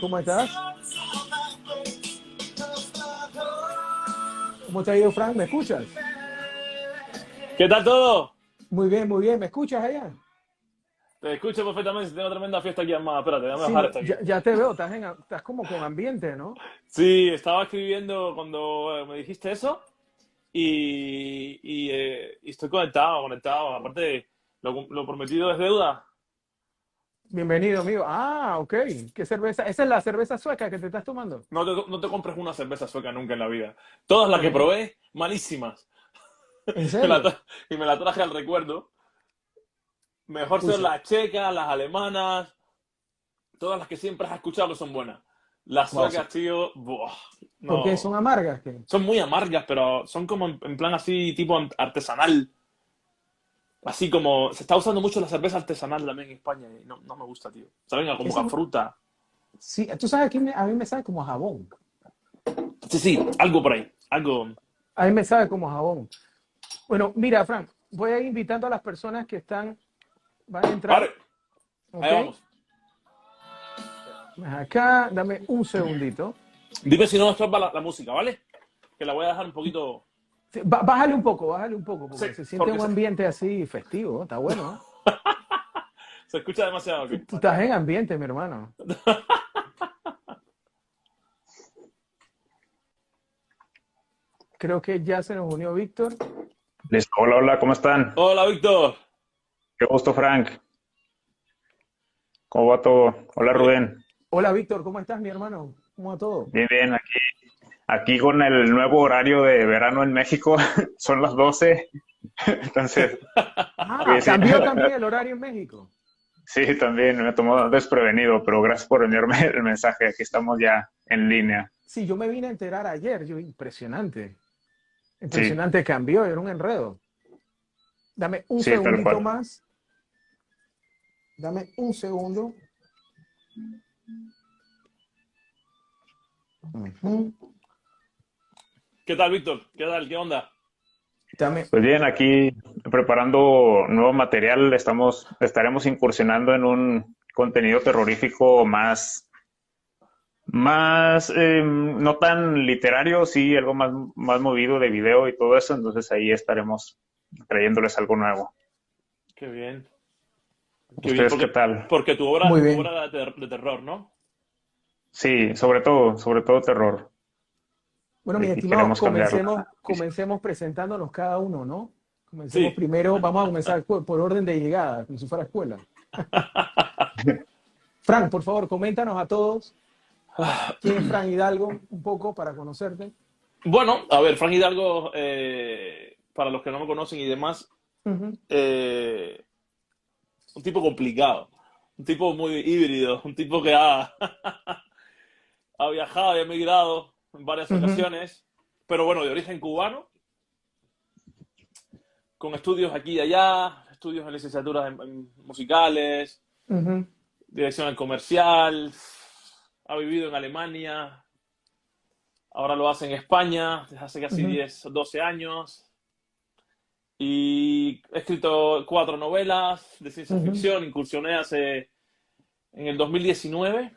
¿Cómo estás? ¿Cómo te ha ido, Frank? ¿Me escuchas? ¿Qué tal todo? Muy bien, muy bien. ¿Me escuchas allá? Te escucho perfectamente. Tengo tremenda fiesta aquí armada. Espérate, déjame Sí, bajar no, esto aquí. ya te veo, estás como con ambiente, ¿no? Sí, estaba escribiendo cuando me dijiste eso y estoy conectado, conectado. Aparte, lo prometido es deuda. Bienvenido, amigo. Ah, ok. ¿Qué cerveza? ¿Esa es la cerveza sueca que te estás tomando? No te compres una cerveza sueca nunca en la vida. Todas las ¿Por que qué? probé, malísimas. ¿En Me la serio? tra- y me la traje al recuerdo. Mejor Uy, son las checas, las alemanas, todas las que siempre has escuchado son buenas. Las wow, suecas, tío, buah, ¿por qué son no. amargas? ¿Qué? Son muy amargas, pero son como en plan así, tipo artesanal. Así como se está usando mucho la cerveza artesanal también en España y no me gusta, tío. Saben a como Esa, a fruta. sí, tú sabes que a mí me sabe como a jabón. Sí, sí, algo por ahí. Algo. A mí me sabe como a jabón. Bueno, mira, Frank, voy a ir invitando a las personas que van a entrar, Vale, ¿ok? ahí vamos. Acá, dame un segundito. Dime si no estorba la música, ¿vale? Que la voy a dejar un poquito. Sí, bájale un poco, Sí, porque se siente porque un se, ambiente así festivo, está bueno. se escucha demasiado Tú, aquí. tú estás en ambiente, mi hermano. Creo que ya se nos unió Víctor. Listo. Hola, hola, ¿cómo están? Hola, Víctor. Qué gusto, Frank. ¿Cómo va todo? Hola, Bien. Rubén. Hola, Víctor, ¿cómo estás, mi hermano? ¿Cómo va todo? Bien, bien, aquí con el nuevo horario de verano en México, son las 12. Entonces, Ah, oye, sí, cambió también el horario en México. sí, también me tomó desprevenido, pero gracias por enviarme el mensaje. Aquí estamos ya en línea. Sí, yo me vine a enterar ayer, impresionante. Sí, Impresionante cambió, era un enredo. Dame un sí, tal segundito cual. más, dame un segundo. Ujú. ¿Qué tal, Víctor? ¿Qué tal? ¿Qué onda? Dame, Pues bien, aquí preparando nuevo material, estaremos incursionando en un contenido terrorífico más no tan literario, sí, algo más movido de video y todo eso, entonces ahí estaremos trayéndoles algo nuevo. Qué bien. Qué bien, ¿Ustedes qué porque, tal? porque tu obra, muy tu bien. obra de terror, ¿no? Sí, sobre todo terror. Bueno, mis Y estimados, queremos cambiarlo. comencemos presentándonos cada uno, ¿no? Comencemos Sí. primero, vamos a comenzar por orden de llegada, como si fuera escuela. Frank, por favor, coméntanos a todos quién es Frank Hidalgo, un poco para conocerte. Bueno, a ver, Frank Hidalgo, para los que no me conocen y demás, Ujú, eh, un tipo complicado, un tipo muy híbrido, un tipo que ha viajado y ha emigrado en varias ujú, ocasiones, pero bueno, de origen cubano, con estudios aquí y allá, estudios en licenciaturas en musicales, ujú, dirección en comercial, ha vivido en Alemania, ahora lo hace en España desde hace casi ujú, 10 o 12 años. Y he escrito 4 novelas de ciencia ujú, ficción, incursioné en el 2019.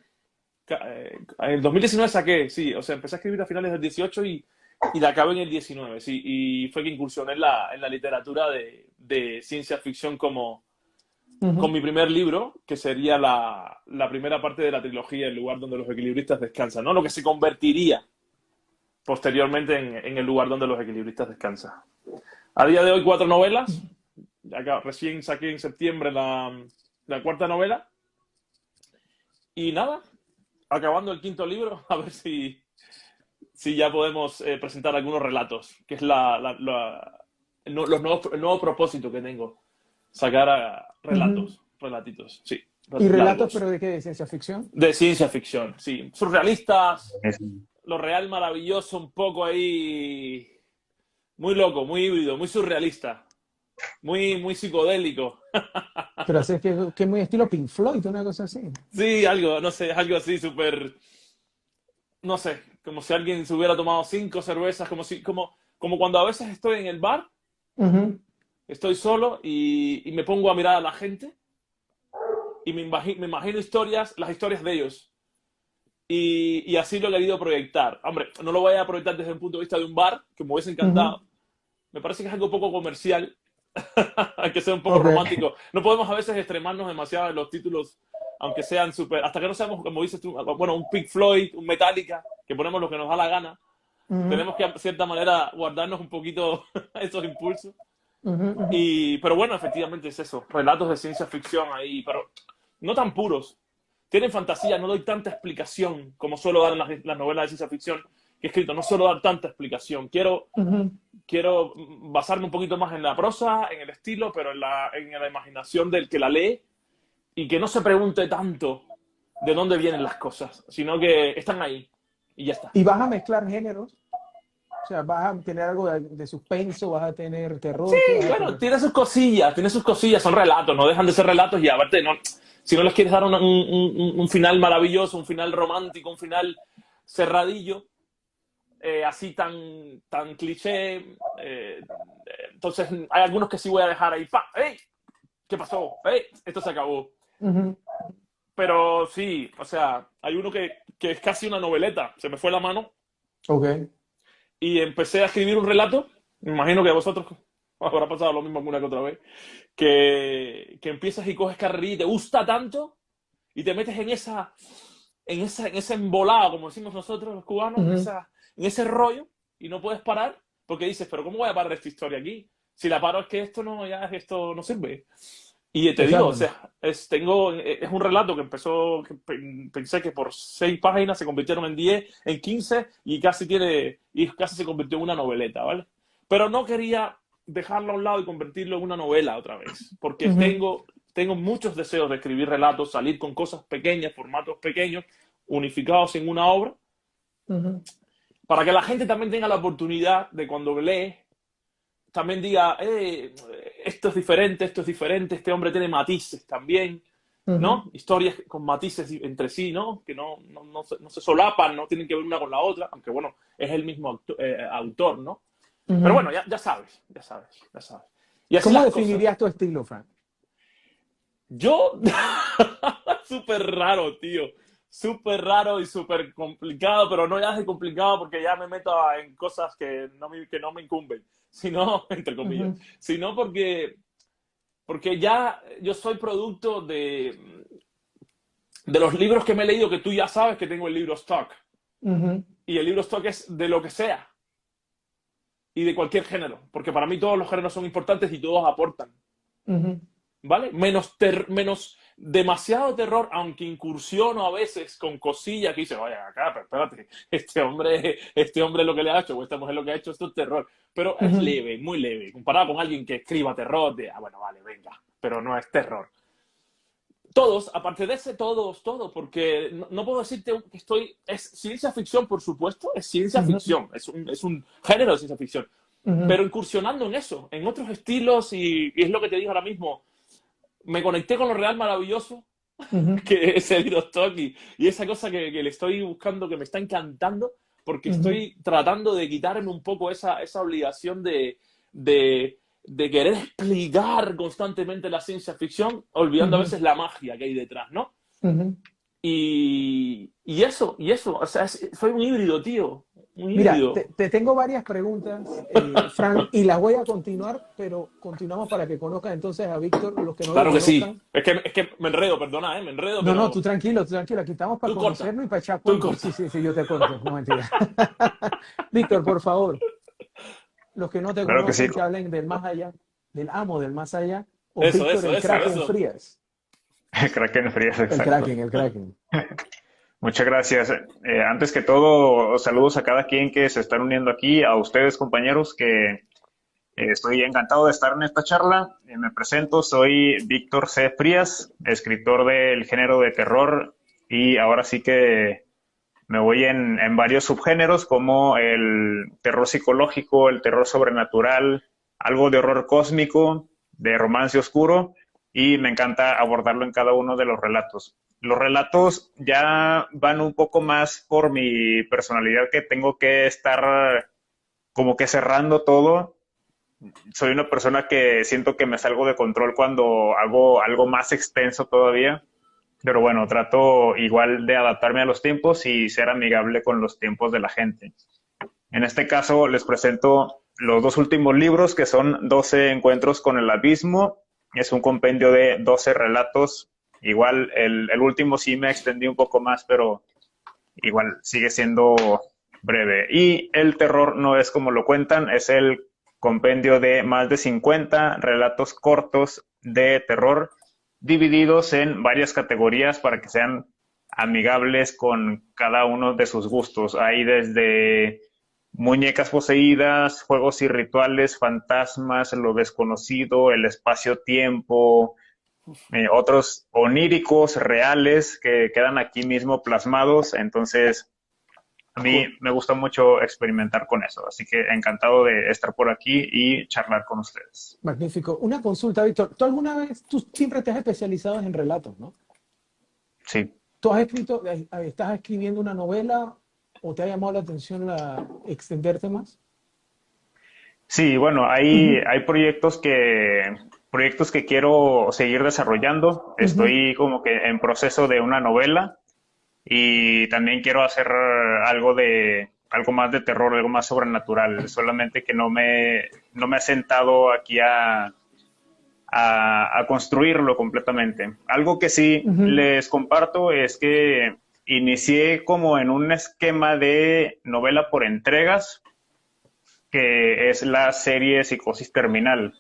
En el 2019 saqué, sí, o sea, empecé a escribir a finales del 18 y la acabé en el 19, sí, y fue que incursioné en la literatura de ciencia ficción con ujú. mi primer libro, que sería la primera parte de la trilogía, El lugar donde los equilibristas descansan, ¿no? Lo que se convertiría posteriormente en el lugar donde los equilibristas descansan. A día de hoy, 4 novelas. Recién saqué en septiembre la cuarta novela. Y nada, acabando el quinto libro, a ver si ya podemos presentar algunos relatos, que es el nuevo propósito que tengo. Sacar Ujú. relatitos, sí, Y relatos, largos. pero ¿de qué? ¿De ciencia ficción? De ciencia ficción, sí. Surrealistas, Buenísimo. lo real maravilloso, un poco ahí. Muy loco, muy híbrido, muy surrealista, muy psicodélico. Pero así es que es muy estilo Pink Floyd, una cosa así. Sí, algo, no sé, algo así súper, no sé, como si alguien se hubiera tomado 5 cervezas, como cuando a veces estoy en el bar, Ujú, estoy solo y me pongo a mirar a la gente y me imagino historias, las historias de ellos. y así lo he querido proyectar. Hombre, no lo voy a proyectar desde el punto de vista de un bar, que me hubiese encantado. Me parece que es algo poco comercial. Hay que ser un poco romántico. No podemos a veces extremarnos demasiado en los títulos, aunque sean súper... Hasta que no seamos, como dices tú, bueno, un Pink Floyd, un Metallica, que ponemos lo que nos da la gana. Tenemos que, de cierta manera, guardarnos un poquito esos impulsos. Pero bueno, efectivamente es eso. Relatos de ciencia ficción ahí, pero no tan puros. Tienen fantasía, no doy tanta explicación como suelo dar en las novelas de ciencia ficción que he escrito. No suelo dar tanta explicación. Quiero basarme un poquito más en la prosa, en el estilo, pero en la imaginación del que la lee y que no se pregunte tanto de dónde vienen las cosas, sino que están ahí y ya está. ¿Y vas a mezclar géneros? O sea, vas a tener algo de suspenso, vas a tener terror. Sí, bueno, tiene sus cosillas, son relatos, no dejan de ser relatos y aparte, no, si no les quieres dar un final maravilloso, un final romántico, un final cerradillo, así tan cliché, entonces hay algunos que sí voy a dejar ahí, ¡pa! ¡Ey! ¿Qué pasó? ¡Ey! Esto se acabó. Pero sí, o sea, hay uno que es casi una noveleta, se me fue la mano. Y empecé a escribir un relato, me imagino que a vosotros os habrá pasado lo mismo alguna que otra vez, que empiezas y coges carrerilla y te gusta tanto y te metes en ese embolado, como decimos nosotros los cubanos, en ese rollo y no puedes parar porque dices, pero ¿cómo voy a parar esta historia aquí? Si la paro es que esto no sirve. Y te digo, o sea, es un relato que empezó, pensé que por 6 páginas se convirtieron en 10, en 15 y casi se convirtió en una noveleta, ¿vale? Pero no quería dejarlo a un lado y convertirlo en una novela otra vez, porque tengo muchos deseos de escribir relatos, salir con cosas pequeñas, formatos pequeños, unificados en una obra, para que la gente también tenga la oportunidad de cuando lee, también diga, esto es diferente, este hombre tiene matices también, ¿no? Historias con matices entre sí, ¿no? Que no se solapan, no tienen que ver una con la otra, aunque bueno, es el mismo autor, ¿no? Pero bueno, ya sabes. Y así ¿Cómo definirías tu estilo, Frank? Yo, súper raro, tío. Súper raro y súper complicado, pero no ya es complicado porque ya me meto en cosas que no me incumben, sino, entre comillas, sino porque ya yo soy producto de los libros que me he leído, que tú ya sabes que tengo el libro stock. Y el libro stock es de lo que sea y de cualquier género, porque para mí todos los géneros son importantes y todos aportan. ¿Vale? Menos demasiado terror, aunque incursiono a veces con cosillas que dice, oye, acá, pero espérate, este hombre lo que le ha hecho, o esta mujer lo que ha hecho, esto es terror. Pero es leve, muy leve, comparado con alguien que escriba terror, bueno, vale, venga, pero no es terror. Todos, aparte de ese, todos, porque no puedo decirte que es ciencia ficción, por supuesto, es ciencia ficción, es un género de ciencia ficción, pero incursionando en eso, en otros estilos, y es lo que te digo ahora mismo, me conecté con lo real maravilloso, que es el Hirostoki, y esa cosa que le estoy buscando, que me está encantando, porque estoy tratando de quitarme un poco esa obligación de querer explicar constantemente la ciencia ficción, olvidando a veces la magia que hay detrás, ¿no? Y eso, o sea, soy un híbrido, tío. Mira, te tengo varias preguntas, Frank, y las voy a continuar, pero continuamos para que conozcan entonces a Víctor, los que no claro lo que conozcan. Sí. Es que me enredo, perdona, me enredo. No, no, tú tranquilo, aquí estamos para conocernos y para echar cuentos. Sí, yo te corto, no mentira. Víctor, por favor, los que no te conocen, que hablen del más allá, del amo del más allá, o Víctor el Kraken Frías. El Kraken Frías, exacto. El Kraken. Muchas gracias. Antes que todo, saludos a cada quien que se están uniendo aquí, a ustedes, compañeros, que estoy encantado de estar en esta charla. Me presento, soy Víctor C. Frías, escritor del género de terror, y ahora sí que me voy en varios subgéneros, como el terror psicológico, el terror sobrenatural, algo de horror cósmico, de romance oscuro, y me encanta abordarlo en cada uno de los relatos. Los relatos ya van un poco más por mi personalidad, que tengo que estar como que cerrando todo. Soy una persona que siento que me salgo de control cuando hago algo más extenso todavía. pero bueno, trato igual de adaptarme a los tiempos y ser amigable con los tiempos de la gente. En este caso les presento los dos últimos libros, que son 12 encuentros con el abismo. Es un compendio de 12 relatos. Igual el último sí me extendí un poco más, pero igual sigue siendo breve. Y el terror no es como lo cuentan, es el compendio de más de 50 relatos cortos de terror divididos en varias categorías para que sean amigables con cada uno de sus gustos. Hay desde muñecas poseídas, juegos y rituales, fantasmas, lo desconocido, el espacio-tiempo, otros oníricos, reales, que quedan aquí mismo plasmados. Entonces, a mí me gusta mucho experimentar con eso, así que encantado de estar por aquí y charlar con ustedes. Magnífico. Una consulta, Víctor. Tú siempre te has especializado en relatos, ¿no? Sí. ¿Tú has escrito, estás escribiendo una novela o te ha llamado la atención extenderte más? Sí, bueno, hay proyectos que quiero seguir desarrollando. Estoy como que en proceso de una novela y también quiero hacer algo más de terror, algo más sobrenatural, solamente que no me he sentado aquí a construirlo completamente. Algo que sí les comparto es que inicié como en un esquema de novela por entregas, que es la serie Psicosis Terminal.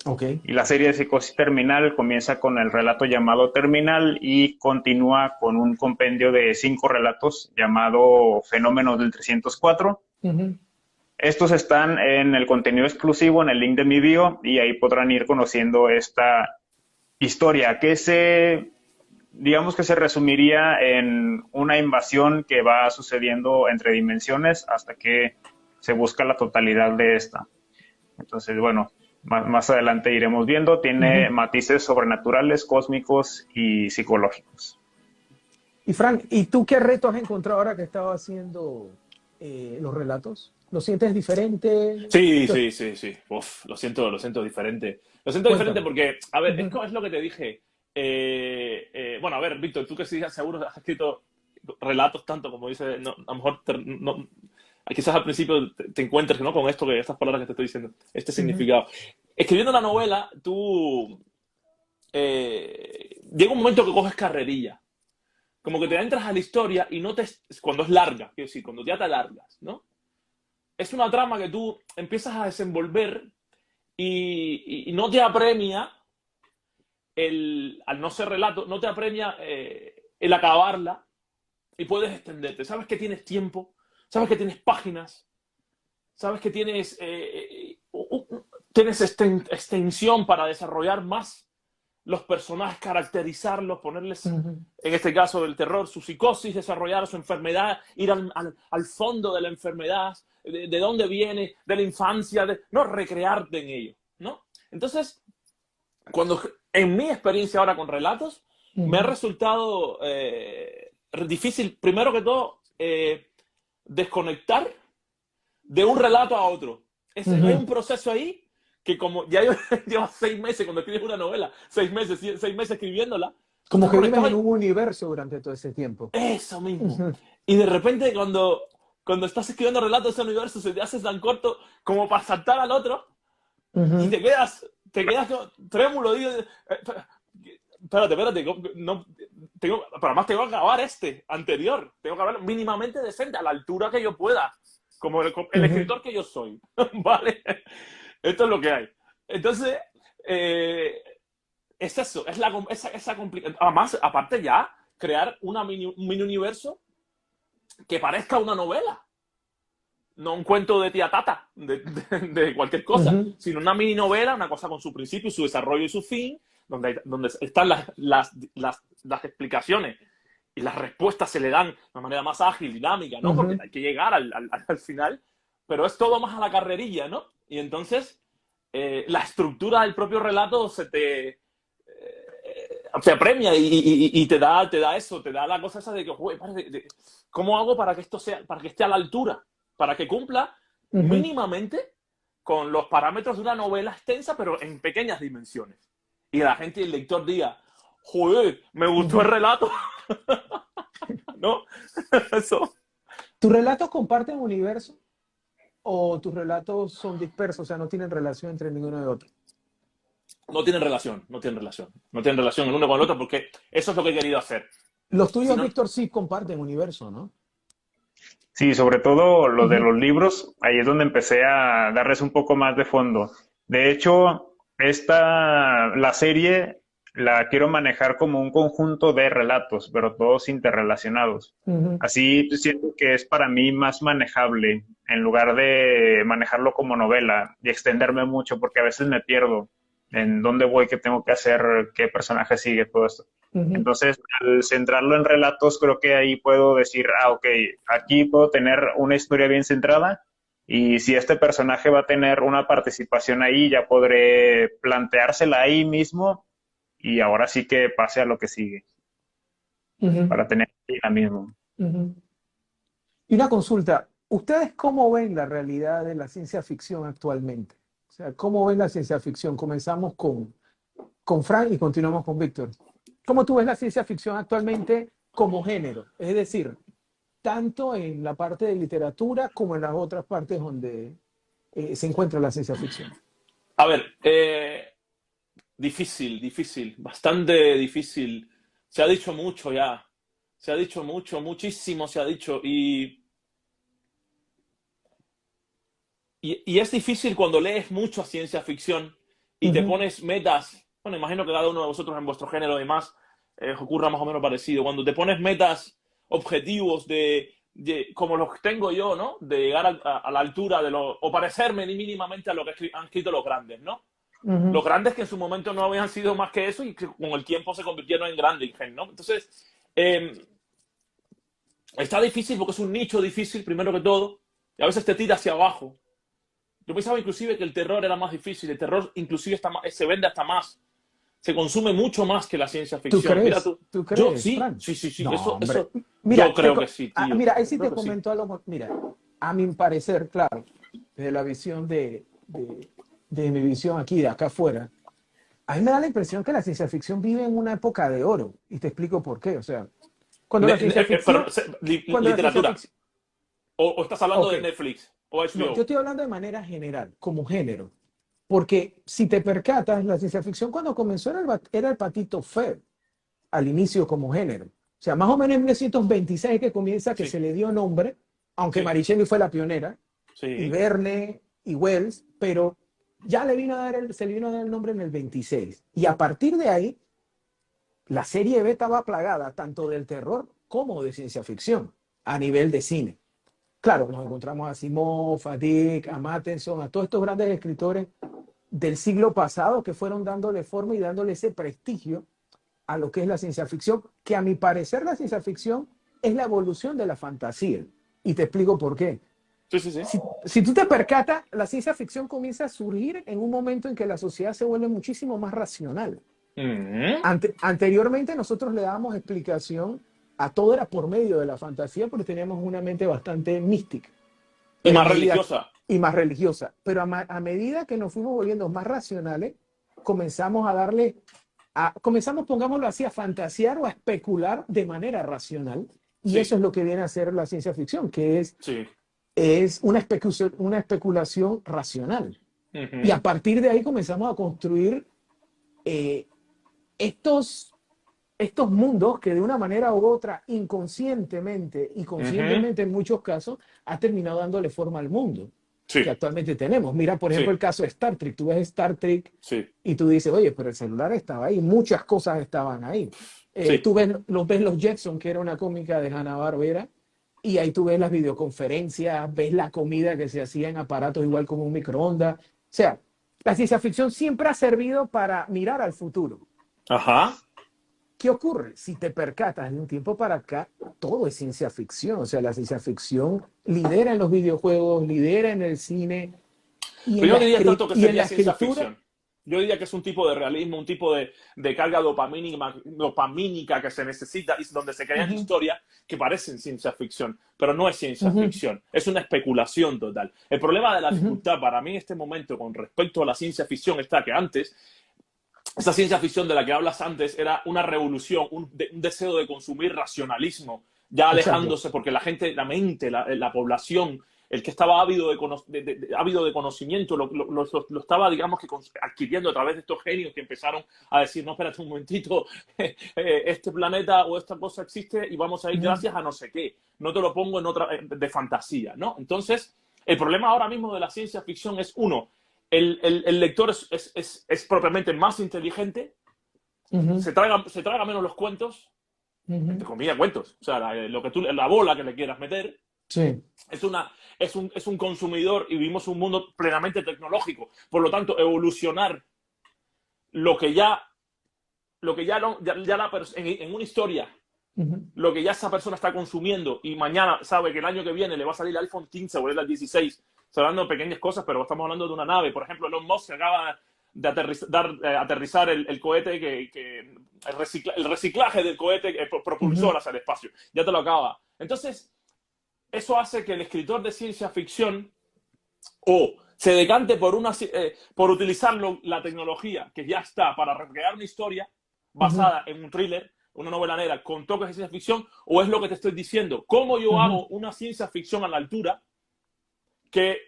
Okay. Y la serie de Psicosis Terminal comienza con el relato llamado Terminal y continúa con un compendio de 5 relatos llamado Fenómenos del 304. Estos están en el contenido exclusivo, en el link de mi bio, y ahí podrán ir conociendo esta historia que digamos que se resumiría en una invasión que va sucediendo entre dimensiones hasta que se busca la totalidad de esta. Entonces, bueno, más adelante iremos viendo. Tiene matices sobrenaturales, cósmicos y psicológicos. Y Frank, ¿y tú qué reto has encontrado ahora que estabas haciendo los relatos? ¿Lo sientes diferente? Sí. Uf, lo siento diferente. Lo siento diferente porque, a ver, es lo que te dije. Bueno, a ver, Víctor, tú que sí seguro has escrito relatos tanto como dices, no, a lo mejor quizás al principio te encuentres, ¿no?, con estas palabras que te estoy diciendo, este significado. Escribiendo una novela, tú llega un momento que coges carrerilla. Como que te entras a la historia y cuando es larga, quiero decir, cuando ya te alargas, ¿no? Es una trama que tú empiezas a desenvolver y no te apremia al no ser relato, no te apremia el acabarla y puedes extenderte. Sabes que tienes tiempo, sabes que tienes páginas, sabes que tienes extensión para desarrollar más los personajes, caracterizarlos, ponerles, en este caso del terror, su psicosis, desarrollar su enfermedad, ir al fondo de la enfermedad, de dónde viene, de la infancia, no recrearte en ello, ¿no? Entonces, en mi experiencia ahora con relatos, me ha resultado difícil, primero que todo, desconectar de un relato a otro. Hay un proceso ahí que como ya llevas 6 meses cuando escribes una novela, 6 meses escribiéndola. Como que vives en un universo durante todo ese tiempo. Eso mismo. Y de repente cuando estás escribiendo relatos de ese universo se te hace tan corto como para saltar al otro y te quedas trémulo. Digo, espérate, no, pero además tengo que acabar anterior. Tengo que acabar mínimamente decente, a la altura que yo pueda, como el escritor que yo soy. ¿Vale? Esto es lo que hay. Entonces, es eso, esa complicación. Además, aparte ya, crear un mini universo que parezca una novela. No un cuento de tía Tata, de cualquier cosa, sino una mini novela, una cosa con su principio, su desarrollo y su fin, donde están las explicaciones y las respuestas se le dan de una manera más ágil, dinámica, ¿no? Porque hay que llegar al final, pero es todo más a la carrerilla, ¿no? Y entonces la estructura del propio relato se apremia y te da eso, te da la cosa esa de que, ¿cómo hago para que esto para que esté a la altura? Para que cumpla mínimamente con los parámetros de una novela extensa, pero en pequeñas dimensiones. Y la gente y el lector diga, joder, me gustó el relato. ¿No? Eso. ¿Tus relatos comparten universo o tus relatos son dispersos, o sea, no tienen relación entre ninguno de otro? No tienen relación, no tienen relación. No tienen relación el uno con el otro porque eso es lo que he querido hacer. Los tuyos, Si no, Víctor, sí comparten universo, ¿no? Sí, sobre todo lo de los libros, ahí es donde empecé a darles un poco más de fondo. De hecho, la serie la quiero manejar como un conjunto de relatos, pero todos interrelacionados. Ujú. Así siento que es para mí más manejable en lugar de manejarlo como novela y extenderme mucho, porque a veces me pierdo en dónde voy, qué tengo que hacer, qué personaje sigue, todo esto. Ujú. Entonces, al centrarlo en relatos, creo que ahí puedo decir, ok, aquí puedo tener una historia bien centrada y si este personaje va a tener una participación ahí, ya podré planteársela ahí mismo y ahora sí que pase a lo que sigue, Ujú. para tener dinamismo. Ujú. Y una consulta, ¿ustedes cómo ven la realidad de la ciencia ficción actualmente? O sea, ¿cómo ven la ciencia ficción? Comenzamos con Frank y continuamos con Víctor. ¿Cómo tú ves la ciencia ficción actualmente como género? Es decir, tanto en la parte de literatura como en las otras partes donde se encuentra la ciencia ficción. a ver, difícil, bastante difícil. Se ha dicho mucho ya. Se ha dicho mucho, muchísimo se ha dicho. Y es difícil cuando lees mucho a ciencia ficción y te Ujú. pones metas. Bueno, imagino que cada uno de vosotros en vuestro género y demás ocurra más o menos parecido. Cuando te pones metas, objetivos como los que tengo yo, ¿no? De llegar a la altura o parecerme mínimamente a lo que han escrito los grandes, ¿no? Ujú. Los grandes que en su momento no habían sido más que eso y que con el tiempo se convirtieron en grandes, ¿no? Entonces, está difícil porque es un nicho difícil, primero que todo, y a veces te tira hacia abajo. Yo pensaba inclusive que el terror era más difícil, el terror inclusive se vende hasta más, se consume mucho más que la ciencia ¿Tú ficción. Mira crees? tú, ¿Tú yo crees, sí, Frank? sí, No, hombre. eso, yo Mira, creo que sí, tío, mira, ahí yo sí creo te que sí. comento algo. Mira, a mi parecer, claro, desde la visión de mi visión aquí, de acá afuera, a mí me da la impresión que la ciencia ficción vive en una época de oro. Y te explico por qué. O sea, cuando la ciencia ficción, cuando la ciencia Literatura, ficción, o estás hablando ok, de Netflix o no, yo HBO. estoy hablando de manera general, como género. Porque si te percatas, la ciencia ficción cuando comenzó era el patito feo al inicio como género. O sea, más o menos en 1926 que comienza que Sí, se le dio nombre, aunque sí, Mary Shelley fue la pionera, y sí. Verne y Wells, pero ya se le vino a dar el nombre en el 26. Y a partir de ahí, la serie B estaba plagada tanto del terror como de ciencia ficción a nivel de cine. Claro, nos encontramos a Simon, a Dick, a Matheson, a todos estos grandes escritores del siglo pasado que fueron dándole forma y dándole ese prestigio a lo que es la ciencia ficción, que a mi parecer la ciencia ficción es la evolución de la fantasía. Y te explico por qué. Sí, sí, sí. Si tú te percatas, la ciencia ficción comienza a surgir en un momento en que la sociedad se vuelve muchísimo más racional. Mm. Anteriormente nosotros le dábamos explicación a todo era por medio de la fantasía porque teníamos una mente bastante mística Y pero más religiosa. y más religiosa. Pero a medida que nos fuimos volviendo más racionales, comenzamos a darle, comenzamos, pongámoslo así, a fantasear o a especular de manera racional. Y eso Sí, es lo que viene a ser la ciencia ficción, que sí. es una especulación racional. Y a Ujú, partir de ahí comenzamos a construir eh, estos, estos mundos que de una manera u otra, inconscientemente y ujú. conscientemente en muchos casos, ha terminado dándole forma al mundo Sí, que actualmente tenemos. Mira, por ejemplo, sí, el caso de Star Trek. Tú ves Star Trek sí, y tú dices, oye, pero el celular estaba ahí, muchas cosas estaban ahí. sí. Tú ves los Jetson, que era una cómica de Hanna-Barbera, y ahí tú ves las videoconferencias, ves la comida que se hacía en aparatos igual como un microondas. O sea, la ciencia ficción siempre ha servido para mirar al futuro. Ajá. ¿Qué ocurre? Si te percatas de un tiempo para acá, todo es ciencia ficción. O sea, la ciencia ficción lidera en los videojuegos, lidera en el cine Pero yo no diría tanto que y en sería la ciencia escritura. ficción. Yo diría que es un tipo de realismo, un tipo de carga dopamínica que se necesita y donde se crean Uh-huh, historias que parecen ciencia ficción, pero no es ciencia uh-huh, ficción, es una especulación total. El problema de la uh-huh, dificultad para mí en este momento con respecto a la ciencia ficción está que antes esa ciencia ficción de la que hablas antes era una revolución, un deseo de consumir racionalismo, ya alejándose, porque la gente, la mente, la población, el que estaba ávido de conocimiento, lo estaba, digamos, que adquiriendo a través de estos genios que empezaron a decir, no, espérate un momentito, este planeta o esta cosa existe y vamos a ir gracias a no sé qué. No te lo pongo en otra de fantasía, ¿no? Entonces, el problema ahora mismo de la ciencia ficción es, uno, el lector es propiamente más inteligente, se traga menos los cuentos, entre comillas cuentos, o sea, la bola que le quieras meter. Sí. Es un consumidor y vivimos un mundo plenamente tecnológico. Por lo tanto, evolucionar lo que ya en una historia, lo que ya esa persona está consumiendo y mañana sabe que el año que viene le va a salir el iPhone 15 o el 16. Estoy hablando de pequeñas cosas, pero estamos hablando de una nave. Por ejemplo, Elon Musk acaba de aterrizar el cohete, el reciclaje del cohete propulsor hacia el espacio. Ya te lo acaba. Entonces, eso hace que el escritor de ciencia ficción o se decante por utilizar la tecnología que ya está para recrear una historia basada en un thriller, una novela negra con toques de ciencia ficción, o es lo que te estoy diciendo. ¿Cómo yo hago una ciencia ficción a la altura que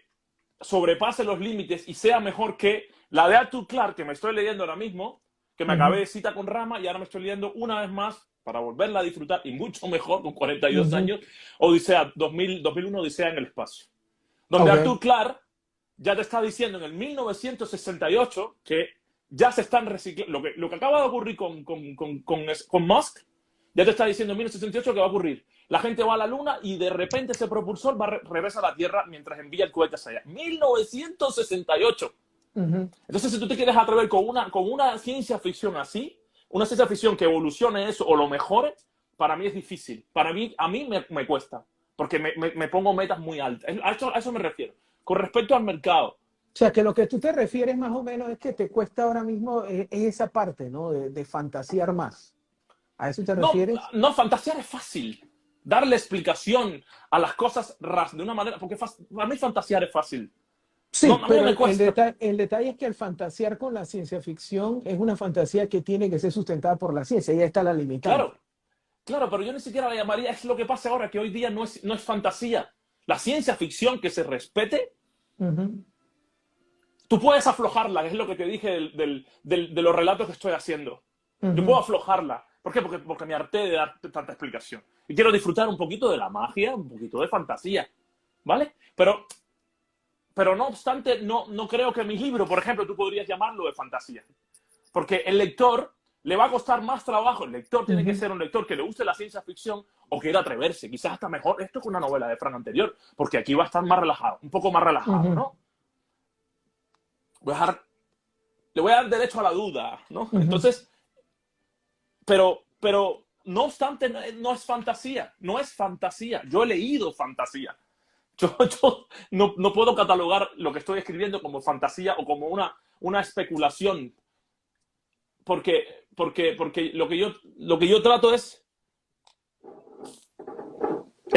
sobrepase los límites y sea mejor que la de Arthur Clarke, que me estoy leyendo ahora mismo, que me acabé de Cita con Rama y ahora me estoy leyendo una vez más para volverla a disfrutar y mucho mejor con 42 años, Odisea 2001, Odisea en el espacio. Donde Arthur Clarke ya te está diciendo en el 1968 que ya se están reciclando. Lo que acaba de ocurrir con Musk, ya te está diciendo en 1968 que va a ocurrir. La gente va a la Luna y de repente ese propulsor regresa a la Tierra mientras envía el cohete hacia allá. 1968. Entonces, si tú te quieres atrever con una ciencia ficción así, una ciencia ficción que evolucione eso o lo mejore, para mí es difícil. A mí me cuesta, porque me pongo metas muy altas. A eso me refiero. Con respecto al mercado. O sea, que lo que tú te refieres más o menos es que te cuesta ahora mismo es esa parte, ¿no? De fantasear más. ¿A eso te refieres? No, fantasear es fácil. Darle explicación a las cosas de una manera, porque para mí fantasear es fácil. Sí, pero el detalle es que el fantasear con la ciencia ficción es una fantasía que tiene que ser sustentada por la ciencia, y ahí está la limitante. Claro, pero yo ni siquiera la llamaría, es lo que pasa ahora, que hoy día no es fantasía. La ciencia ficción que se respete, tú puedes aflojarla, que es lo que te dije de los relatos que estoy haciendo. Yo puedo aflojarla. ¿Por qué? Porque me harté de dar tanta explicación. Y quiero disfrutar un poquito de la magia, un poquito de fantasía, ¿vale? Pero no obstante, no creo que mi libro, por ejemplo, tú podrías llamarlo de fantasía. Porque el lector le va a costar más trabajo. El lector tiene que ser un lector que le guste la ciencia ficción o quiera atreverse. Quizás hasta mejor esto que una novela de Fran anterior, porque aquí va a estar más relajado, un poco más relajado, ¿no? Le voy a dar derecho a la duda, ¿no? Entonces, pero no obstante, no es fantasía. No es fantasía. Yo he leído fantasía. Yo no puedo catalogar lo que estoy escribiendo como fantasía o como una especulación. Porque lo que yo trato es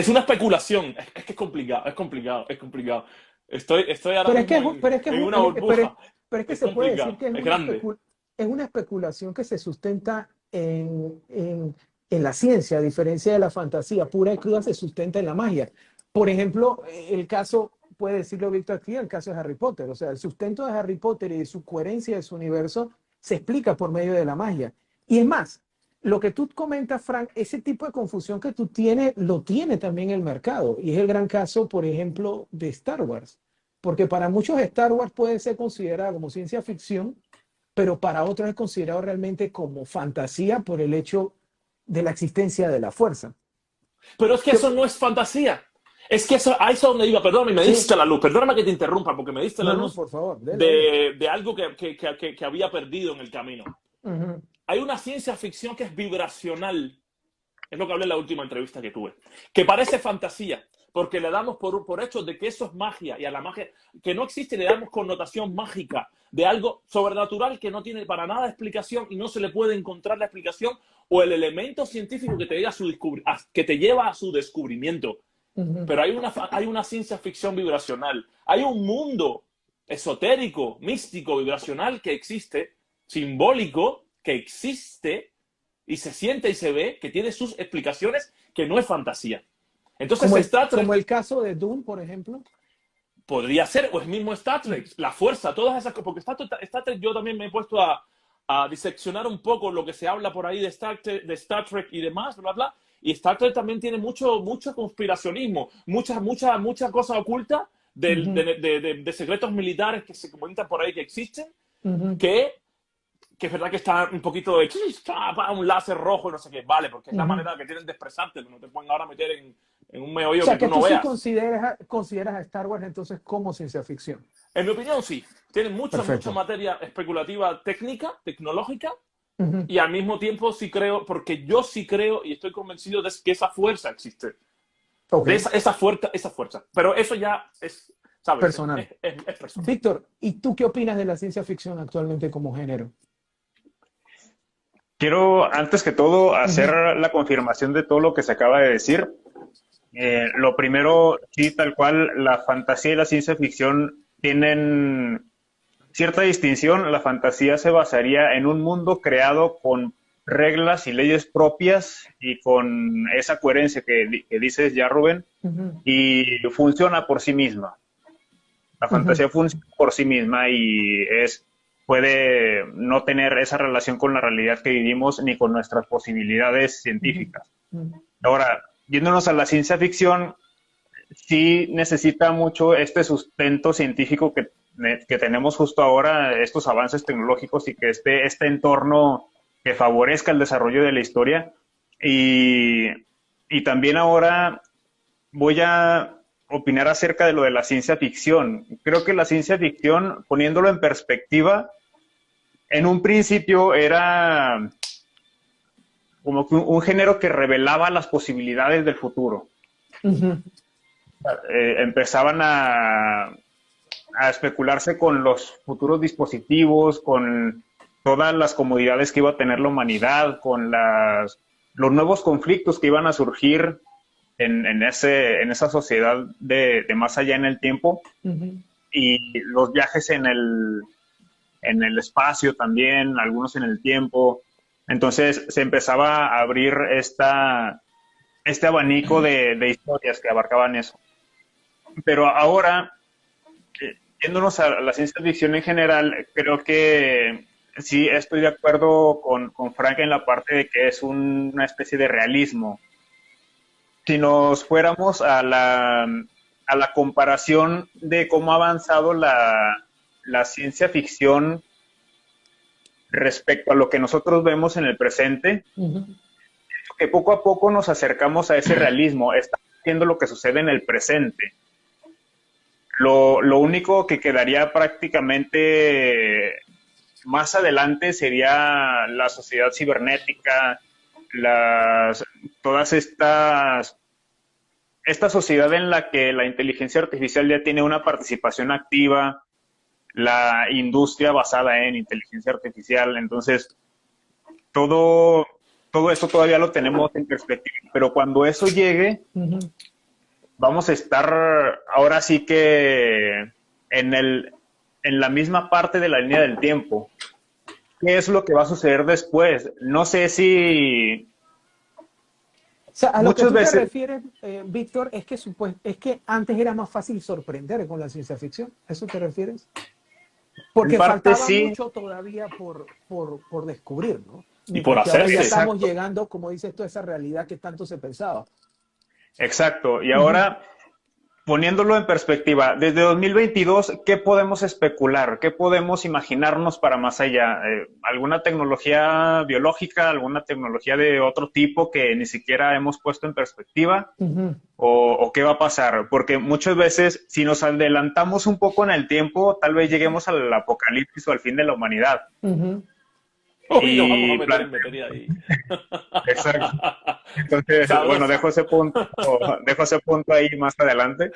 una especulación. Es que es complicado. Estoy ahora mismo en una burbuja. Pero es que se puede decir que es una especulación que se sustenta en la ciencia, a diferencia de la fantasía pura y cruda, se sustenta en la magia. Por ejemplo, el caso, puede decirlo Víctor aquí, el caso de Harry Potter. O sea, el sustento de Harry Potter y de su coherencia de su universo se explica por medio de la magia. Y es más, lo que tú comentas, Frank, ese tipo de confusión que tú tienes, lo tiene también el mercado. Y es el gran caso, por ejemplo, de Star Wars. Porque para muchos Star Wars puede ser considerado como ciencia ficción, pero para otros es considerado realmente como fantasía por el hecho de la existencia de la fuerza. Pero es que eso no es fantasía. Es que a eso donde iba, perdóname, me diste la luz, perdóname que te interrumpa, porque me diste la luz por favor, de algo que había perdido en el camino. Hay una ciencia ficción que es vibracional, es lo que hablé en la última entrevista que tuve, que parece fantasía, porque le damos por hecho de que eso es magia, y a la magia que no existe le damos connotación mágica, de algo sobrenatural que no tiene para nada explicación y no se le puede encontrar la explicación o el elemento científico que te lleva a su descubrimiento. Pero hay una ciencia ficción vibracional. Hay un mundo esotérico, místico, vibracional que existe simbólico que existe y se siente y se ve, que tiene sus explicaciones, que no es fantasía. Entonces, como el caso de Dune, por ejemplo. Podría ser, o el mismo Star Trek, la fuerza, todas esas cosas, porque Star Trek yo también me he puesto a diseccionar un poco lo que se habla por ahí de Star Trek y demás, bla, bla, y Star Trek también tiene mucho conspiracionismo, mucha cosa oculta de secretos militares que se comentan por ahí que existen, que es verdad que está un poquito de un láser rojo y no sé qué, vale, porque es la manera que tienen de expresarte, no te pueden ahora meter en un meollo que tú no veas. O sea, que tú sí consideras a Star Wars entonces como ciencia ficción. En mi opinión, sí. Tienen mucha materia especulativa técnica, tecnológica, y al mismo tiempo sí creo, porque yo sí creo y estoy convencido de que esa fuerza existe. De esa fuerza. Pero eso ya es, ¿sabes? Personal. Es personal. Víctor, ¿y tú qué opinas de la ciencia ficción actualmente como género? Quiero, antes que todo, hacer la confirmación de todo lo que se acaba de decir. Lo primero, sí, tal cual, la fantasía y la ciencia ficción tienen cierta distinción. La fantasía se basaría en un mundo creado con reglas y leyes propias y con esa coherencia que dices ya, Rubén, y funciona por sí misma. La fantasía funciona por sí misma y puede no tener esa relación con la realidad que vivimos ni con nuestras posibilidades científicas. Ahora, yéndonos a la ciencia ficción, sí necesita mucho este sustento científico que tenemos justo ahora, estos avances tecnológicos y que este entorno que favorezca el desarrollo de la historia. Y también ahora voy a opinar acerca de lo de la ciencia ficción. Creo que la ciencia ficción, poniéndolo en perspectiva, en un principio era como que un género que revelaba las posibilidades del futuro. Empezaban a especularse con los futuros dispositivos, con todas las comodidades que iba a tener la humanidad, con los nuevos conflictos que iban a surgir en esa sociedad de más allá en el tiempo, y los viajes en el espacio también, algunos en el tiempo. Entonces se empezaba a abrir este abanico de historias que abarcaban eso. Pero ahora, yéndonos a la ciencia ficción en general, creo que sí estoy de acuerdo con Frank en la parte de que es una especie de realismo. Si nos fuéramos a la comparación de cómo ha avanzado la ciencia ficción respecto a lo que nosotros vemos en el presente, que poco a poco nos acercamos a ese realismo, estamos viendo lo que sucede en el presente. Lo único que quedaría prácticamente más adelante sería la sociedad cibernética, todas esta sociedad en la que la inteligencia artificial ya tiene una participación activa, la industria basada en inteligencia artificial. Entonces, todo eso todavía lo tenemos en perspectiva, pero cuando eso llegue, vamos a estar ahora sí que en la misma parte de la línea del tiempo. ¿Qué es lo que va a suceder después? No sé si... O sea, a lo que tú te refieres, Víctor, es que antes era más fácil sorprender con la ciencia ficción. ¿A eso te refieres? Porque faltaba mucho todavía por descubrir, ¿no? Y por hacer. Ya estamos llegando, como dices tú, a esa realidad que tanto se pensaba. Exacto. Y ahora, poniéndolo en perspectiva, desde 2022, ¿qué podemos especular? ¿Qué podemos imaginarnos para más allá? ¿Alguna tecnología biológica, alguna tecnología de otro tipo que ni siquiera hemos puesto en perspectiva? ¿O qué va a pasar? Porque muchas veces, si nos adelantamos un poco en el tiempo, tal vez lleguemos al apocalipsis o al fin de la humanidad. Y nos vamos a meter en materia ahí. Exacto. Entonces, bueno, dejo ese punto ahí más adelante.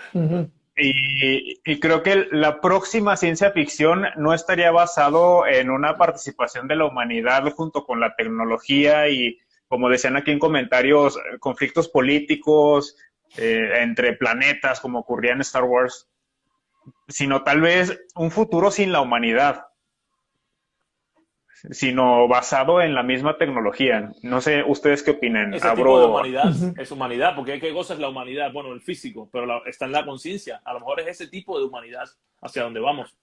Y creo que la próxima ciencia ficción no estaría basado en una participación de la humanidad junto con la tecnología y, como decían aquí en comentarios, conflictos políticos entre planetas, como ocurría en Star Wars, sino tal vez un futuro sin la humanidad. sino basado en la misma tecnología. No sé, ¿ustedes qué opinan? Ese tipo de humanidad es humanidad, porque ¿qué cosa es la humanidad? Bueno, el físico, pero está en la conciencia. A lo mejor es ese tipo de humanidad hacia donde vamos.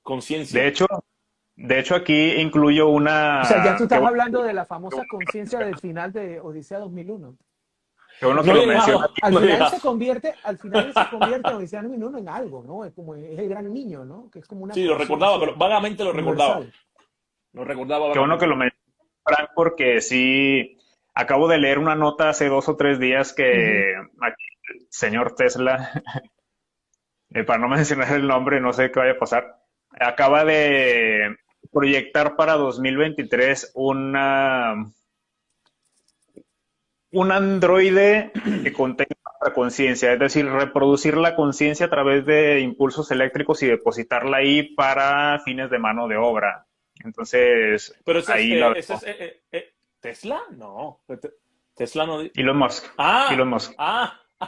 Conciencia. De hecho, aquí incluyo una... O sea, ya tú estás hablando de la famosa conciencia del final de Odisea 2001. Qué bueno que lo mencionas. Al final se convierte Odisea 2001 en algo, ¿no? Es como es el gran niño, ¿no? Que es como una... Sí, lo recordaba, pero vagamente lo recordaba. Lo recordaba. Qué bueno que lo mencionas, Frank, porque sí, acabo de leer una nota hace 2 o 3 días que aquí, el señor Tesla, para no mencionar el nombre, no sé qué vaya a pasar, acaba de proyectar para 2023 un androide que contenga la conciencia, es decir, reproducir la conciencia a través de impulsos eléctricos y depositarla ahí para fines de mano de obra. Entonces, pero ese ahí es ¿Tesla? No. Tesla no. Elon Musk. Elon Musk.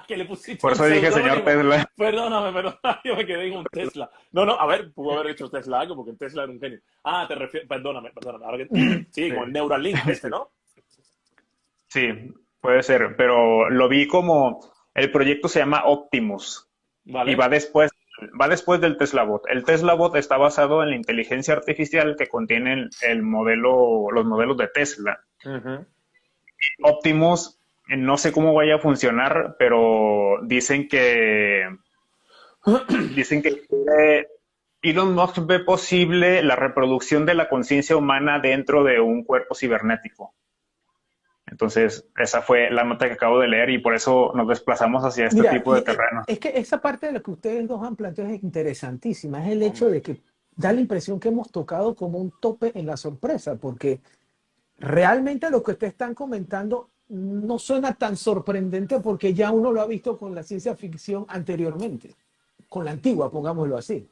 Que le pusiste. Por eso dije señor Tesla. Perdóname, yo me quedé en un Tesla. No, a ver, pudo haber hecho Tesla algo porque Tesla era un genio. Te refieres, perdóname. Ahora que, sí, con el Neuralink ¿no? Sí, puede ser, pero lo vi como el proyecto se llama Optimus. Vale. Y va después del Tesla Bot. El Tesla Bot está basado en la inteligencia artificial que contiene los modelos de Tesla. Optimus, no sé cómo vaya a funcionar, pero dicen que Elon Musk ve posible la reproducción de la conciencia humana dentro de un cuerpo cibernético. Entonces, esa fue la nota que acabo de leer y por eso nos desplazamos hacia este tipo de terreno. Es que esa parte de lo que ustedes dos han planteado es interesantísima. Es el hecho de que da la impresión que hemos tocado como un tope en la sorpresa, porque realmente lo que ustedes están comentando no suena tan sorprendente porque ya uno lo ha visto con la ciencia ficción anteriormente, con la antigua, pongámoslo así.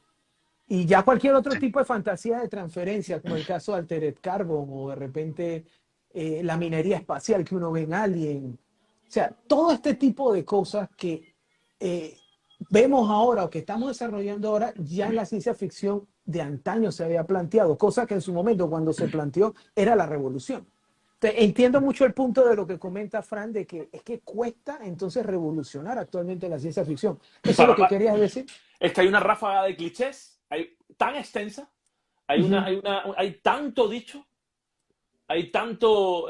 Y ya cualquier otro tipo de fantasía de transferencia, como el caso de Altered Carbon o de repente la minería espacial que uno ve en Alien. O sea, todo este tipo de cosas que vemos ahora o que estamos desarrollando ahora, ya en la ciencia ficción de antaño se había planteado, cosa que en su momento cuando se planteó era la revolución. Entonces, entiendo mucho el punto de lo que comenta Fran, de que es que cuesta entonces revolucionar actualmente la ciencia ficción. ¿Eso es lo que querías decir? Es que hay una ráfaga de clichés tan extensa, hay tanto dicho, hay tanto...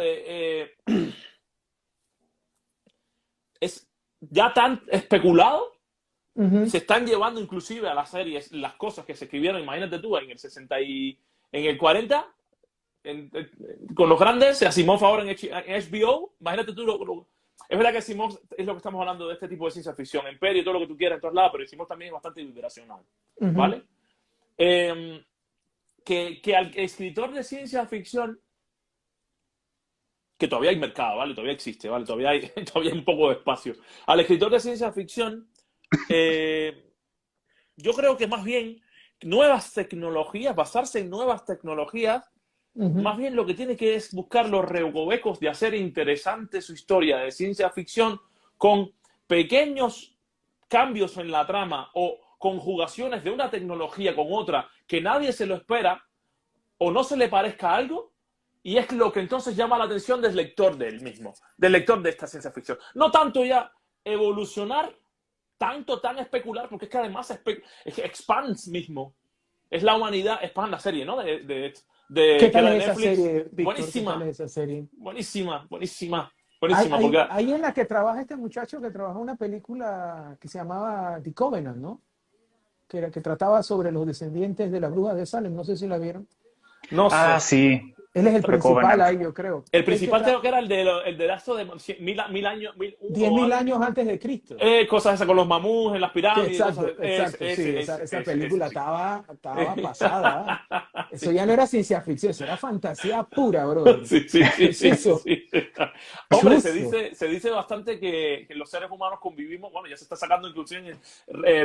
es ya tan especulado. Se están llevando inclusive a las series las cosas que se escribieron, imagínate tú, en el 60 y en el 40, con los grandes, Asimov ahora en HBO, imagínate tú, es verdad que Asimov es lo que estamos hablando de este tipo de ciencia ficción, Imperio, todo lo que tú quieras en todos lados, pero Asimov también es bastante vibracional, ¿vale? Que al escritor de ciencia ficción, que todavía hay mercado, ¿vale? Todavía existe, ¿vale? Todavía hay un poco de espacio. Al escritor de ciencia ficción, yo creo que más bien nuevas tecnologías, basarse en nuevas tecnologías, más bien lo que tiene que es buscar los recovecos de hacer interesante su historia de ciencia ficción con pequeños cambios en la trama o conjugaciones de una tecnología con otra que nadie se lo espera o no se le parezca algo, y es lo que entonces llama la atención del lector del mismo, del lector de esta ciencia ficción. No tanto ya evolucionar, tan especular, porque es que además es que Expanse mismo, es la humanidad, Expanse, la serie, ¿no? ¿Qué tal es esa serie, Víctor? Buenísima. ¿Qué tal es esa serie? Buenísima. Ahí en la que trabaja este muchacho que trabajó una película que se llamaba The Covenant, ¿no? Que trataba sobre los descendientes de las brujas de Salem, no sé si la vieron. No sé. Sí. Él es el principal ahí, yo creo. El principal creo que era el de lazo de 10.000 años. 10.000 años antes de Cristo. Cosas esas con los mamús en las pirámides. Exacto. Esa película estaba pasada. Eso ya no era ciencia ficción, eso era fantasía pura, bro. Sí. Hombre, se dice bastante que los seres humanos convivimos, bueno, ya se está sacando inclusive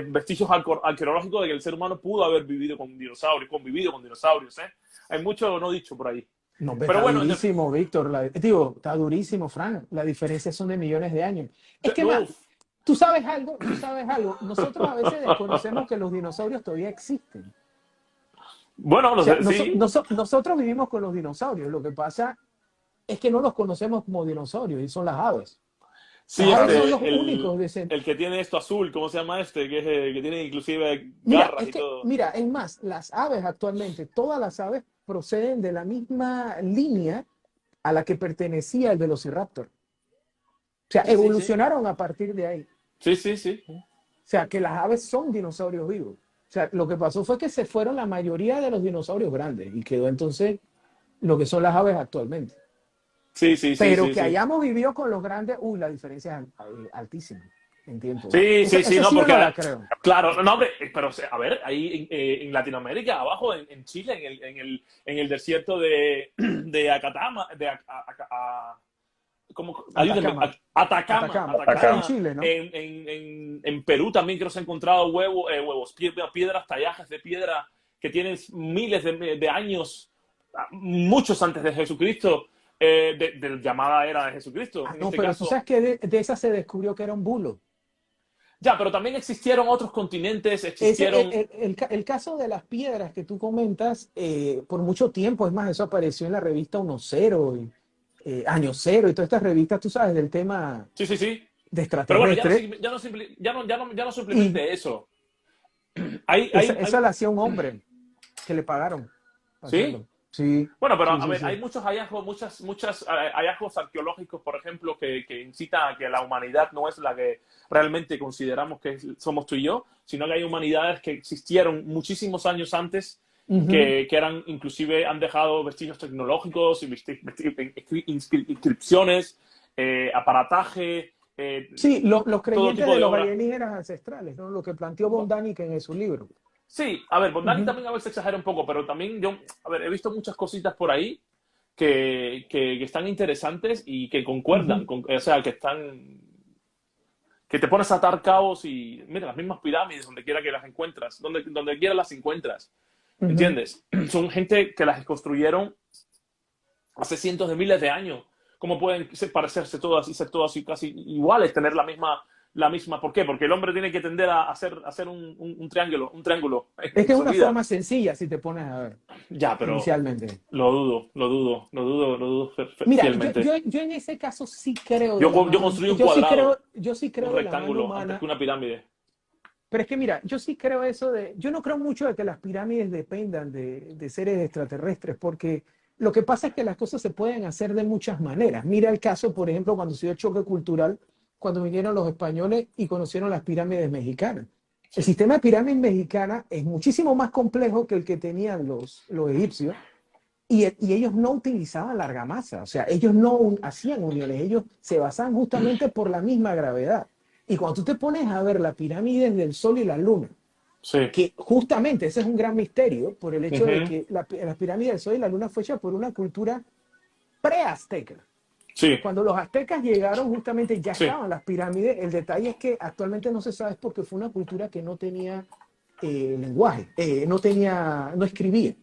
vestigios arqueológicos de que el ser humano pudo haber convivido con dinosaurios, ¿eh? Hay mucho no dicho por ahí. No, pero está durísimo, Víctor. Está durísimo, Frank. Las diferencias son de millones de años. Es que más, tú sabes algo. Nosotros a veces desconocemos que los dinosaurios todavía existen. Bueno, O sea, sí. nosotros vivimos con los dinosaurios. Lo que pasa es que no los conocemos como dinosaurios y son las aves. Las Sí, aves son los únicos de ese. el que tiene esto azul, ¿cómo se llama este? Que, que tiene inclusive Mira, garras es y que, todo. mira, es más, las aves actualmente, todas las aves proceden de la misma línea a la que pertenecía el Velociraptor. O sea, Sí, sí, sí. evolucionaron a partir de ahí. Sí, sí, sí. O sea, que las aves son dinosaurios vivos. O sea, lo que pasó fue que se fueron la mayoría de los dinosaurios grandes y quedó entonces lo que son las aves actualmente. Sí, sí, sí, Pero sí, que sí. hayamos vivido con los grandes, la diferencia es altísima en tiempo. Sí, sí, sí, Eso no, sí yo porque, no la creo. claro, no, hombre, pero a ver, ahí en Latinoamérica, abajo, en Chile, en el desierto de Acatama, ayúdenme, Atacama. Atacama. Está en Atacama, Chile, ¿no? en Perú también creo que se han encontrado piedras, tallajes de piedra que tienen miles de años, muchos antes de Jesucristo, de la llamada era de Jesucristo, Ah, en no, este pero tú caso. sabes que de esa se descubrió que era un bulo. Ya, pero también existieron otros continentes, Ese, existieron. el caso de las piedras que tú comentas, por mucho tiempo, es más, eso apareció en la revista Uno Cero, y, Año Cero y todas estas revistas, tú sabes, del tema Sí, sí, sí. de Pero bueno, extraterrestres. ya no Y simplemente eso. Hay, eso lo hacía un hombre que le pagaron para ¿sí? hacerlo. Sí, Bueno, pero sí, a sí, ver, hay sí. muchos hallazgos, muchas hallazgos arqueológicos, por ejemplo, que incitan a que la humanidad no es la que realmente consideramos que somos tú y yo, sino que hay humanidades que existieron muchísimos años antes, Ujú. que eran, inclusive han dejado vestigios tecnológicos, inscripciones, aparataje, Sí, los todo creyentes tipo de de los obras. alienígenas ancestrales, ¿no? Lo que planteó Von Daniken en su libro. Sí, a ver, Bondani Ujú, también a veces exagera un poco, pero también yo, a ver, he visto muchas cositas por ahí que están interesantes y que concuerdan, ujú, o sea, que te pones a atar cabos y, mira, las mismas pirámides, donde quiera que las encuentras, donde quiera las encuentras, ujú. ¿entiendes? Son gente que las construyeron hace cientos de miles de años. ¿Cómo pueden parecerse todas y ser todas casi iguales, tener la misma? ¿Por qué? Porque el hombre tiene que tender a hacer un triángulo Es que en es su una vida. forma sencilla si te pones a ver, Ya, pero inicialmente. lo dudo Mira, fielmente. yo en ese caso sí creo de la Yo mano, construí un cuadrado, yo sí un creo de la mano rectángulo, antes humana, que una pirámide. pero es que mira, yo sí creo eso yo no creo mucho de que las pirámides dependan de seres extraterrestres, porque lo que pasa es que las cosas se pueden hacer de muchas maneras. Mira el caso, por ejemplo, cuando se dio el choque cultural, cuando vinieron los españoles y conocieron las pirámides mexicanas. El Sí, sistema de pirámide mexicana es muchísimo más complejo que el que tenían los egipcios. Y ellos no utilizaban la argamasa, o sea, ellos no hacían uniones, ellos se basaban justamente por la misma gravedad. Y cuando tú te pones a ver las pirámides del Sol y la Luna, sí, que justamente ese es un gran misterio por el hecho de ujú, que las pirámides del Sol y la Luna fue hecha por una cultura pre-azteca. sí, Cuando los aztecas llegaron, justamente ya sí, estaban las pirámides. El detalle es que actualmente no se sabe porque fue una cultura que no tenía lenguaje, no escribía.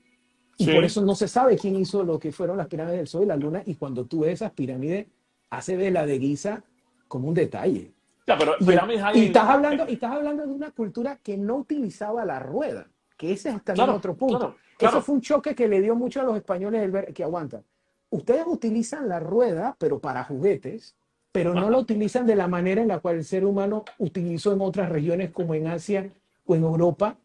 Y por sí. eso no se sabe quién hizo lo que fueron las pirámides del Sol y la Luna. Y cuando tú ves esas pirámides, hace de la de Giza como un detalle. Ya, pero Y, pirámides hay y estás hablando de una cultura que no utilizaba la rueda, que ese es también claro, otro punto. claro, Eso claro. fue un choque que le dio mucho a los españoles el ver que aguantan. Ustedes utilizan la rueda, pero para juguetes, pero no la utilizan de la manera en la cual el ser humano utilizó en otras regiones como en Asia o en Europa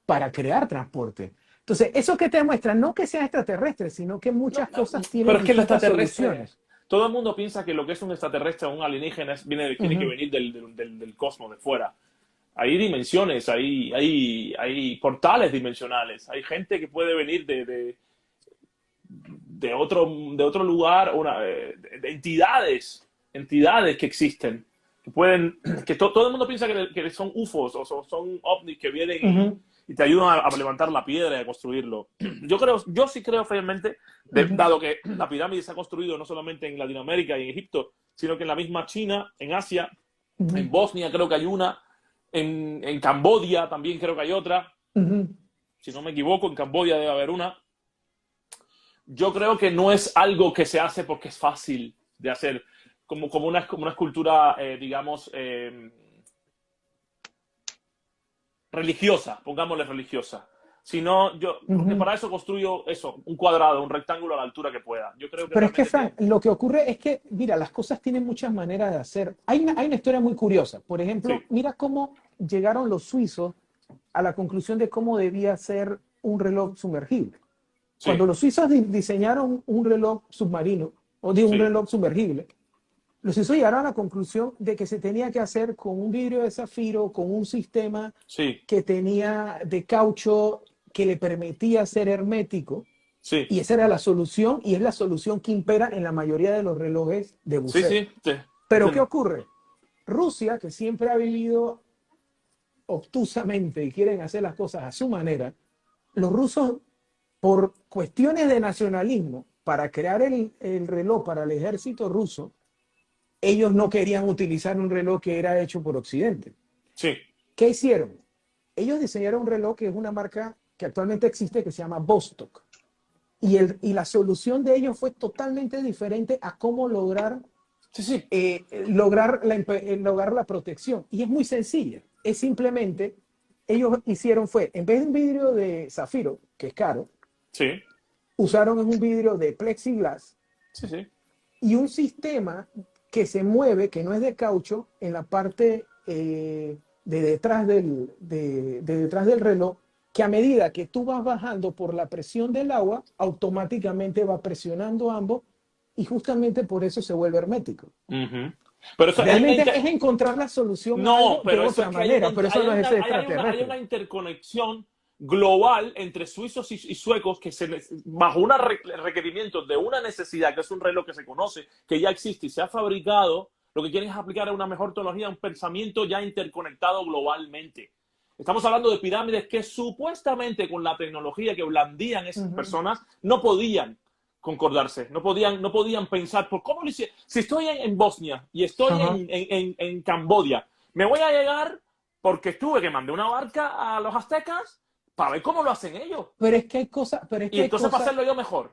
para crear transporte. Entonces, eso que te demuestra, no que sea extraterrestre, sino que No, muchas cosas pero tienen es que el distintas extraterrestre, soluciones. todo el mundo piensa que lo que es un extraterrestre o un alienígena Uh tiene que -huh. venir del cosmos, de fuera. Hay dimensiones, hay portales dimensionales, hay gente que puede venir de otro lugar, de entidades que existen, que pueden, todo el mundo piensa que son UFOs o son ovnis que vienen Uh -huh. y te ayudan a levantar la piedra y a construirlo. Yo sí creo fielmente, Uh -huh. dado que la pirámide se ha construido no solamente en Latinoamérica y en Egipto, sino que en la misma China, en Asia, Uh en -huh. Bosnia creo que hay una, en Camboya también creo que hay otra, Uh -huh. si no me equivoco, en Camboya debe haber una. Yo creo que no es algo que se hace porque es fácil de hacer, como una escultura, digamos, religiosa, pongámosle religiosa. sino porque para eso construyo eso, un cuadrado, un rectángulo a la altura que pueda. Yo creo que Pero es que, Frank, lo que ocurre es que, mira, las cosas tienen muchas maneras de hacer. Hay una historia muy curiosa. Por ejemplo, Sí. mira cómo llegaron los suizos a la conclusión de cómo debía ser un reloj sumergible. Sí. Cuando los suizos diseñaron un reloj submarino, o digo, un reloj sumergible, los suizos llegaron a la conclusión de que se tenía que hacer con un vidrio de zafiro, con un sistema que tenía de caucho que le permitía ser hermético. Sí. Y esa era la solución, y es la solución que impera en la mayoría de los relojes de buceo. Sí. Pero ¿qué ocurre? Rusia, que siempre ha vivido obtusamente y quieren hacer las cosas a su manera, los rusos, por cuestiones de nacionalismo, para crear el reloj para el ejército ruso, ellos no querían utilizar un reloj que era hecho por Occidente. Sí. ¿Qué hicieron? Ellos diseñaron un reloj que es una marca que actualmente existe, que se llama Vostok. Y la solución de ellos fue totalmente diferente a cómo lograr, lograr la protección. Y es muy sencilla. Es simplemente, ellos hicieron fue, en vez de un vidrio de zafiro, que es caro, usaron un vidrio de plexiglas y un sistema que se mueve, que no es de caucho, en la parte de detrás del reloj, que a medida que tú vas bajando por la presión del agua, automáticamente va presionando ambos y justamente por eso se vuelve hermético. Pero eso, realmente es encontrar la solución de otra manera, pero eso no es ese extraterrestre. Hay una interconexión global entre suizos y suecos que bajo unos requerimientos de una necesidad, que es un reloj que se conoce, que ya existe y se ha fabricado, lo que quieren es aplicar una mejor tecnología, un pensamiento ya interconectado globalmente. Estamos hablando de pirámides que supuestamente con la tecnología que blandían esas personas no podían concordarse, no podían pensar, ¿por cómo lo hice? Si estoy en Bosnia y estoy en Camboya, me voy a llegar porque estuve que mandé una barca a los aztecas para ver cómo lo hacen ellos. Pero es que hay cosas... y entonces para hacerlo yo mejor.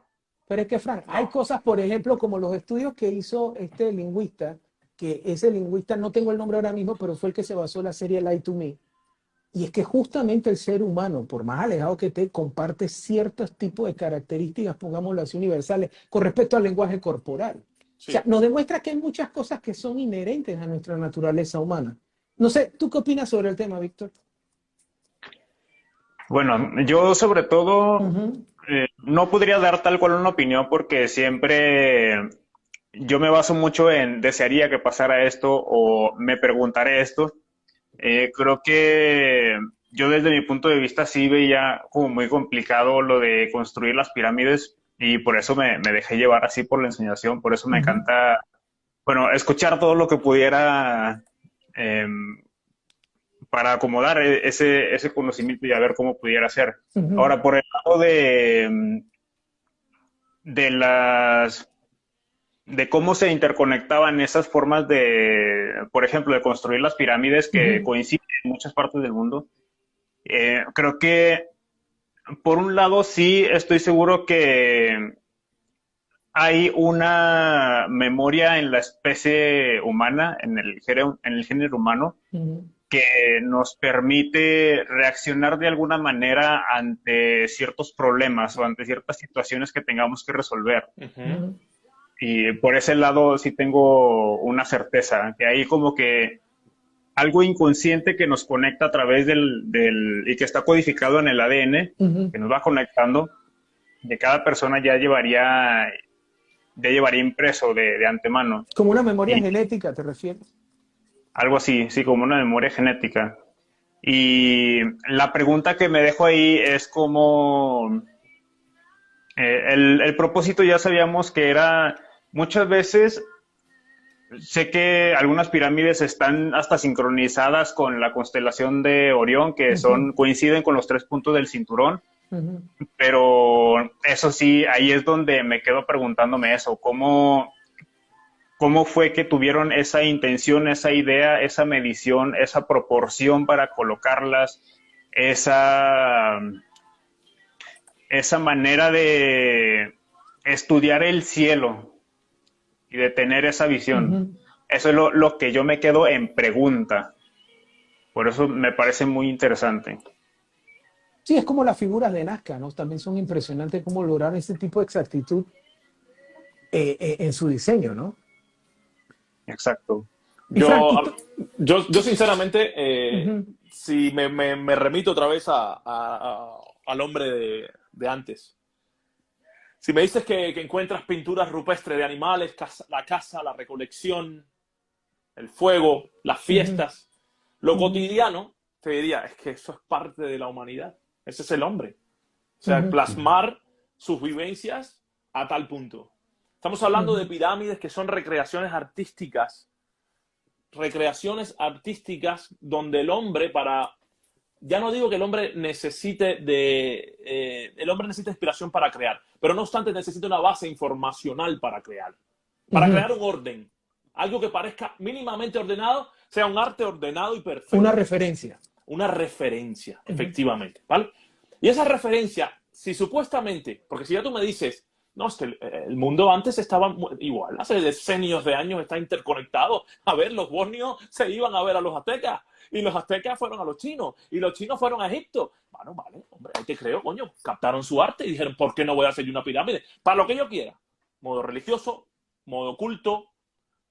Pero es que, Frank, hay cosas, por ejemplo, como los estudios que hizo este lingüista, que ese lingüista, no tengo el nombre ahora mismo, pero fue el que se basó en la serie Lie to Me. Y es que justamente el ser humano, por más alejado que esté, comparte ciertos tipos de características, pongámoslo así, universales, con respecto al lenguaje corporal. O sea, nos demuestra que hay muchas cosas que son inherentes a nuestra naturaleza humana. No sé, ¿tú qué opinas sobre el tema, Víctor? Bueno, yo sobre todo no podría dar tal cual una opinión porque siempre yo me baso mucho en desearía que pasara esto o me preguntaré esto. Creo que yo desde mi punto de vista sí veía como muy complicado lo de construir las pirámides y por eso me dejé llevar así por la enseñación, por eso me encanta, bueno, escuchar todo lo que pudiera para acomodar ese conocimiento y a ver cómo pudiera ser. Ahora, por el lado de cómo se interconectaban esas formas de, por ejemplo, de construir las pirámides que coinciden en muchas partes del mundo. Creo que, por un lado, sí estoy seguro que hay una memoria en la especie humana, en el género humano, que nos permite reaccionar de alguna manera ante ciertos problemas o ante ciertas situaciones que tengamos que resolver. Y por ese lado sí tengo una certeza, que hay como que algo inconsciente que nos conecta a través y que está codificado en el ADN, que nos va conectando, de cada persona ya llevaría impreso de antemano. Como una memoria genética, ¿te refieres? Algo así, sí, como una memoria genética. Y la pregunta que me dejo ahí es como... el propósito ya sabíamos que era... Muchas veces sé que algunas pirámides están hasta sincronizadas con la constelación de Orión, que coinciden con los 3 puntos del cinturón, pero eso sí, ahí es donde me quedo preguntándome eso, ¿cómo fue que tuvieron esa intención, esa idea, esa medición, esa proporción para colocarlas, esa manera de estudiar el cielo y de tener esa visión? Eso es lo que yo me quedo en pregunta. Por eso me parece muy interesante. Sí, es como las figuras de Nazca, ¿no? También son impresionantes cómo lograron ese tipo de exactitud en su diseño, ¿no? Exacto. Y Frank, Yo sinceramente, uh-huh. si me remito otra vez al hombre de antes. Si me dices que encuentras pinturas rupestres de animales, la caza, la recolección, el fuego, las fiestas, lo cotidiano, te diría, es que eso es parte de la humanidad. Ese es el hombre. O sea, plasmar sus vivencias a tal punto. Estamos hablando de pirámides que son recreaciones artísticas donde el hombre ya no digo que el hombre necesite inspiración para crear, pero no obstante necesita una base informacional para crear un orden, algo que parezca mínimamente ordenado, sea un arte ordenado y perfecto. Una referencia, efectivamente, ¿vale? Y esa referencia, si supuestamente, porque si ya tú me dices, no, es que el mundo antes estaba igual, hace decenios de años está interconectado. A ver, los bosnios se iban a ver a los aztecas, y los aztecas fueron a los chinos, y los chinos fueron a Egipto. Bueno, vale, hombre, ahí te creo, coño. Captaron su arte y dijeron, ¿por qué no voy a hacer yo una pirámide? Para lo que yo quiera. Modo religioso, modo culto,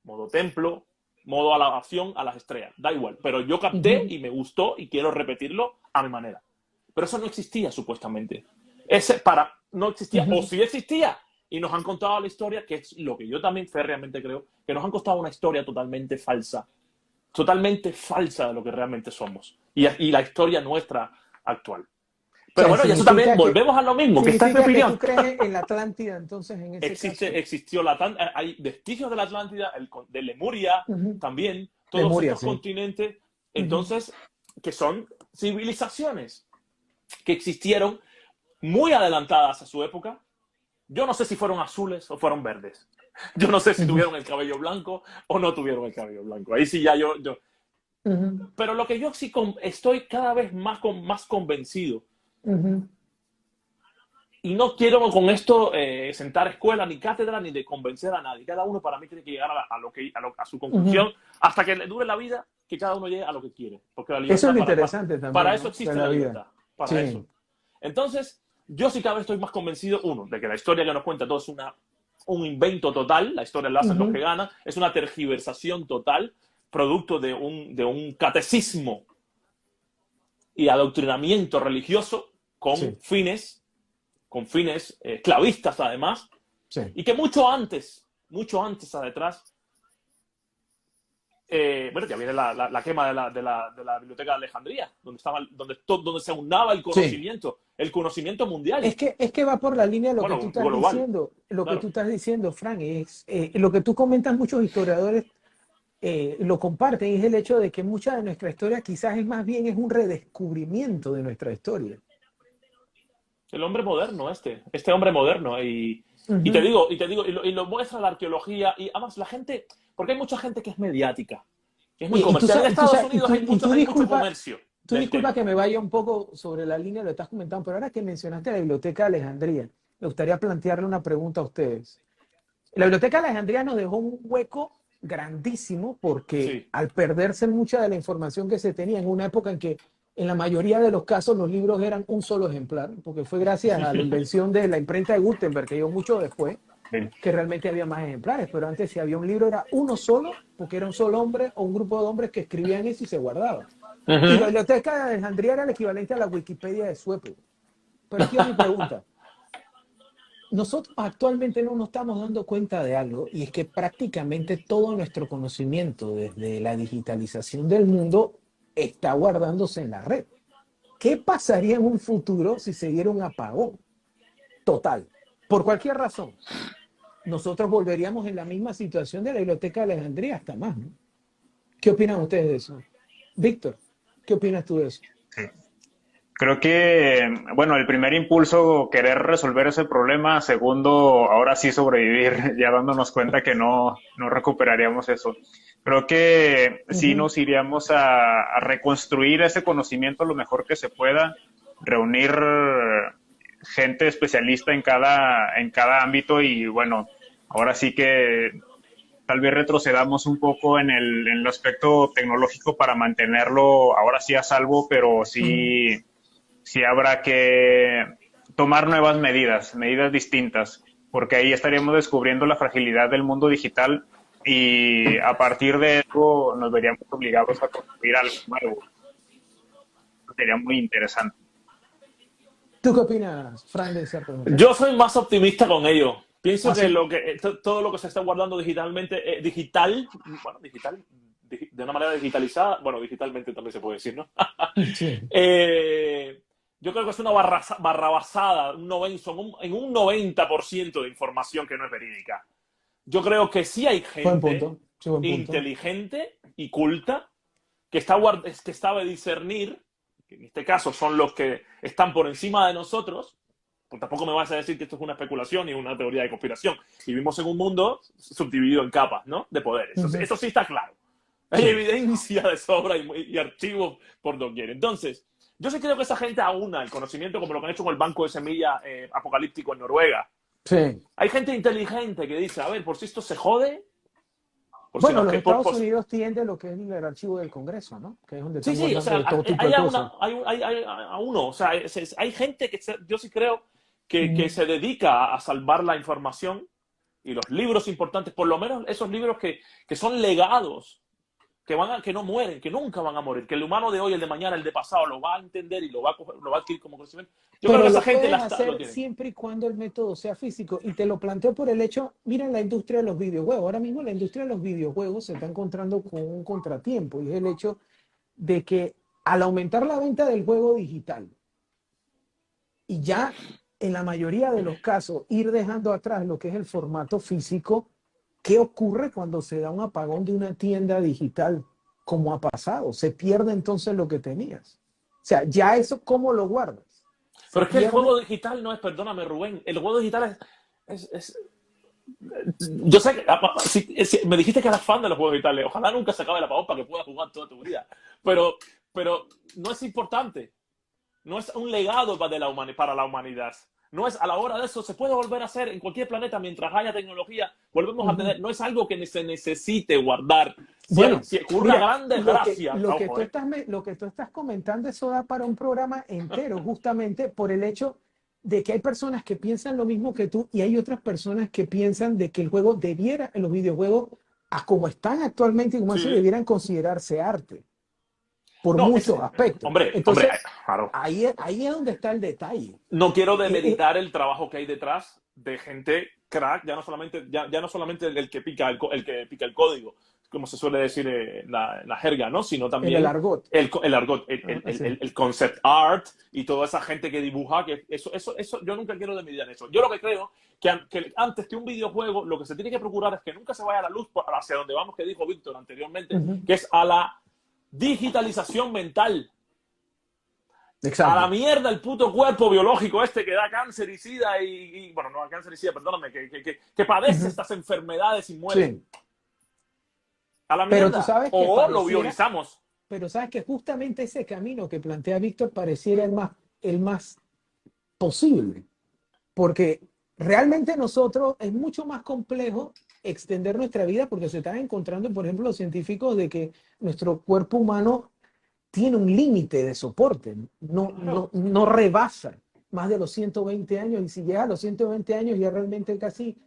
modo templo, modo alabación a las estrellas. Da igual. Pero yo capté y me gustó y quiero repetirlo a mi manera. Pero eso no existía, supuestamente. No existía, o sí existía, y nos han contado la historia, que es lo que yo también férreamente creo, que nos han contado una historia totalmente falsa de lo que realmente somos, y la historia nuestra actual. Pero bueno, y eso también, volvemos a lo mismo, que esta es mi opinión. ¿Tú crees en la Atlántida, entonces, en ese caso? Existió hay vestigios de la Atlántida, de Lemuria también, todos Lemuria, estos continentes, entonces, que son civilizaciones que existieron muy adelantadas a su época. Yo no sé si fueron azules o fueron verdes. Yo no sé si tuvieron el cabello blanco o no tuvieron el cabello blanco. Ahí sí ya yo. Pero lo que yo sí estoy cada vez más convencido. Y no quiero con esto sentar escuela ni cátedra ni de convencer a nadie. Cada uno para mí tiene que llegar a su conclusión hasta que le dure la vida, que cada uno llegue a lo que quiere. Porque la libertad, eso es lo interesante también. Para eso existe la libertad. Para eso. Entonces, yo sí cada vez estoy más convencido, de que la historia que nos cuenta todo es un invento total, la historia la hacen los que ganan, es una tergiversación total, producto de un catecismo y adoctrinamiento religioso con fines esclavistas además, y que mucho antes atrás, bueno, ya viene la quema de la biblioteca de Alejandría, donde se aunaba el conocimiento mundial. Es que va por la línea de lo que tú estás diciendo. Que tú estás diciendo, Frank, es lo que tú comentas, muchos historiadores lo comparten, es el hecho de que mucha de nuestra historia quizás es más bien un redescubrimiento de nuestra historia. El hombre moderno, este hombre moderno, y te digo, y lo muestra la arqueología, y además la gente, porque hay mucha gente que es mediática, que es muy comercial. En Estados Unidos hay mucho comercio. Tú disculpa que me vaya un poco sobre la línea, lo estás comentando, pero ahora que mencionaste la Biblioteca de Alejandría, me gustaría plantearle una pregunta a ustedes. La Biblioteca de Alejandría nos dejó un hueco grandísimo porque al perderse mucha de la información que se tenía en una época en que en la mayoría de los casos los libros eran un solo ejemplar, porque fue gracias a la invención de la imprenta de Gutenberg, que llegó mucho después, que realmente había más ejemplares, pero antes si había un libro era uno solo, porque era un solo hombre o un grupo de hombres que escribían eso y se guardaba. Y la Biblioteca de Alejandría era el equivalente a la Wikipedia de su época. Pero aquí es mi pregunta. Nosotros actualmente no nos estamos dando cuenta de algo, y es que prácticamente todo nuestro conocimiento desde la digitalización del mundo está guardándose en la red. ¿Qué pasaría en un futuro si se diera un apagón total? Por cualquier razón. Nosotros volveríamos en la misma situación de la Biblioteca de Alejandría, hasta más, ¿no? ¿Qué opinan ustedes de eso? Víctor, ¿qué opinas tú de eso? Sí. Creo que, bueno, el primer impulso, querer resolver ese problema. Segundo, ahora sí sobrevivir, ya dándonos cuenta que no recuperaríamos eso. Creo que sí nos iríamos a reconstruir ese conocimiento lo mejor que se pueda, reunir gente especialista en cada ámbito, y bueno, ahora sí que tal vez retrocedamos un poco en el aspecto tecnológico para mantenerlo ahora sí a salvo, pero sí si habrá que tomar nuevas medidas distintas, porque ahí estaríamos descubriendo la fragilidad del mundo digital y a partir de eso nos veríamos obligados a construir algo nuevo. Sería muy interesante. ¿Tú qué opinas, Frank, de esa pregunta? Yo soy más optimista con ello. Pienso que todo lo que se está guardando digitalmente, digital, de una manera digitalizada, bueno, digitalmente también se puede decir, ¿no? Sí. Yo creo que es una barrabasada en un 90% de información que no es verídica. Yo creo que sí hay gente inteligente y culta que sabe discernir, que en este caso son los que están por encima de nosotros. Pues tampoco me vas a decir que esto es una especulación ni una teoría de conspiración. Vivimos en un mundo subdividido en capas, ¿no?, de poderes. Eso sí está claro. Hay evidencia de sobra y archivos por doquier. Entonces, yo sí creo que esa gente aúna el conocimiento como lo que han hecho con el banco de semilla apocalíptico en Noruega. Sí. Hay gente inteligente que dice, a ver, por si esto se jode... Bueno, los Estados Unidos tienen lo que es el archivo del Congreso, ¿no? Que es donde o sea, todo tipo de cosas. O sea, hay gente que yo sí creo que se dedica a salvar la información y los libros importantes, por lo menos esos libros que son legados, que no mueren, que nunca van a morir, que el humano de hoy, el de mañana, el de pasado lo va a entender y lo va a adquirir como conocimiento. Yo creo que esa gente lo tiene. Siempre y cuando el método sea físico. Y te lo planteo por el hecho, mira la industria de los videojuegos. Ahora mismo la industria de los videojuegos se está encontrando con un contratiempo, y es el hecho de que al aumentar la venta del juego digital y ya en la mayoría de los casos ir dejando atrás lo que es el formato físico, ¿qué ocurre cuando se da un apagón de una tienda digital como ha pasado? Se pierde entonces lo que tenías. O sea, ya eso, ¿cómo lo guardas? Pero es que el juego digital no es, perdóname, Rubén, el juego digital yo sé que me dijiste que eras fan de los juegos digitales. Ojalá nunca se acabe el apagón para que puedas jugar toda tu vida. Pero no es importante. No es un legado para la humanidad. No es, a la hora de eso, se puede volver a hacer en cualquier planeta mientras haya tecnología. Volvemos a tener, no es algo que se necesite guardar. Si ocurre una gran desgracia. Lo que tú estás comentando, eso da para un programa entero, justamente por el hecho de que hay personas que piensan lo mismo que tú y hay otras personas que piensan de que el juego debiera, en los videojuegos, como están actualmente y como se debieran considerarse arte. Por muchos aspectos. Entonces, claro. Ahí es donde está el detalle. No quiero demeritar el trabajo que hay detrás de gente crack, ya no solamente el que pica el código, como se suele decir en la jerga, ¿no? Sino también el argot. El argot, el concept art y toda esa gente que dibuja, que eso yo nunca quiero demeritar eso. Yo lo que creo que antes que un videojuego, lo que se tiene que procurar es que nunca se vaya la luz hacia donde vamos, que dijo Víctor anteriormente, que es a la digitalización mental. Exacto. A la mierda el puto cuerpo biológico este que da cáncer y sida y bueno, no cáncer y sida, perdóname, que padece estas enfermedades y muere. Sí. A la mierda. Pero tú sabes que lo bionizamos. Pero sabes que justamente ese camino que plantea Víctor pareciera el más posible. Porque realmente nosotros es mucho más complejo extender nuestra vida, porque se están encontrando, por ejemplo, los científicos de que nuestro cuerpo humano tiene un límite de soporte, no rebasa más de los 120 años, y si llegas a los 120 años ya realmente casi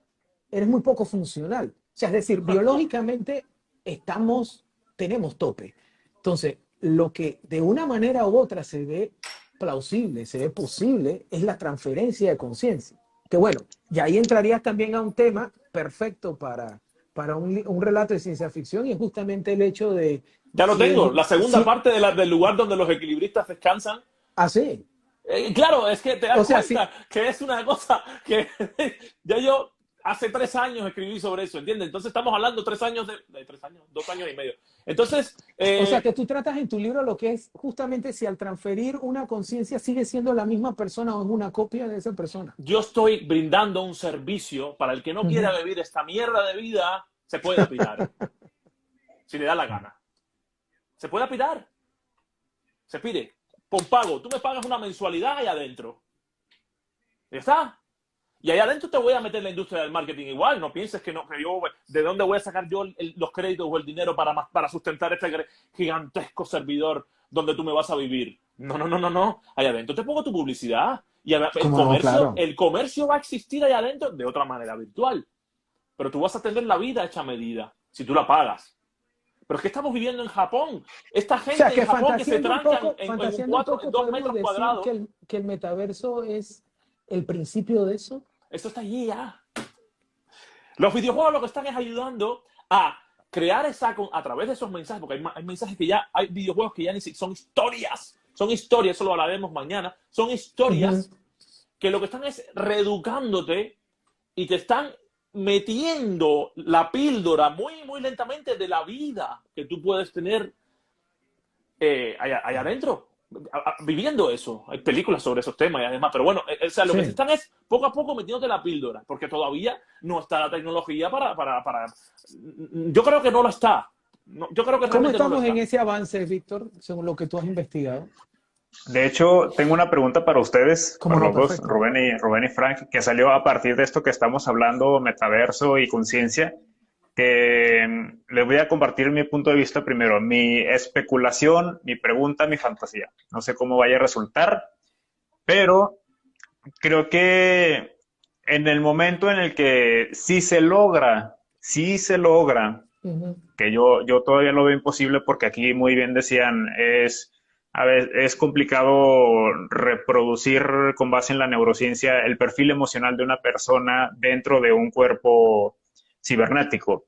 eres muy poco funcional. O sea, es decir, biológicamente tenemos tope. Entonces, lo que de una manera u otra se ve plausible, se ve posible, es la transferencia de conciencia. Que bueno, y ahí entrarías también a un tema perfecto para un relato de ciencia ficción, y es justamente el hecho de... Ya lo tengo, la segunda parte del lugar donde los equilibristas descansan. Ah, sí. Claro, es que te das cuenta que es una cosa que ya yo hace 3 años escribí sobre eso, ¿entiendes? Entonces estamos hablando 3 años de 3 años, 2 años y medio. Entonces... o sea, que tú tratas en tu libro lo que es justamente si al transferir una conciencia sigue siendo la misma persona o es una copia de esa persona. Yo estoy brindando un servicio para el que no quiera vivir esta mierda de vida, se puede apilar. Si le da la gana. Se puede apilar. Se pide. Con pago. Tú me pagas una mensualidad ahí adentro. ¿Ya está? Y ahí adentro te voy a meter la industria del marketing igual. No pienses que yo, ¿de dónde voy a sacar yo los créditos o el dinero para sustentar este gigantesco servidor donde tú me vas a vivir? No, no, no, no, no. Allá adentro te pongo tu publicidad. Y Claro. el comercio va a existir allá adentro de otra manera virtual. Pero tú vas a tener la vida hecha a medida, si tú la pagas. Pero es que estamos viviendo en Japón. Esta gente en Japón que se tranca en 2 metros cuadrados. Que el metaverso es el principio de eso. Esto está allí ya. Los videojuegos lo que están es ayudando a crear a través de esos mensajes, porque hay mensajes que ya, hay videojuegos que ya son historias, eso lo hablaremos mañana, son historias que lo que están es reeducándote y te están metiendo la píldora muy, muy lentamente de la vida que tú puedes tener allá adentro, viviendo eso. Hay películas sobre esos temas y además, pero bueno, o sea, lo que están es poco a poco metiéndote la píldora, porque todavía no está la tecnología para... Yo creo que no lo está. No, yo creo que ¿Cómo estamos en ese avance, Víctor, según lo que tú has investigado? De hecho, tengo una pregunta para ustedes, para no? los dos, Rubén y Frank, que salió a partir de esto que estamos hablando, metaverso y conciencia, que les voy a compartir mi punto de vista primero, mi especulación, mi pregunta, mi fantasía. No sé cómo vaya a resultar, pero creo que en el momento en el que sí se logra, que yo todavía lo veo imposible porque aquí muy bien decían, a ver, es complicado reproducir con base en la neurociencia el perfil emocional de una persona dentro de un cuerpo cibernético.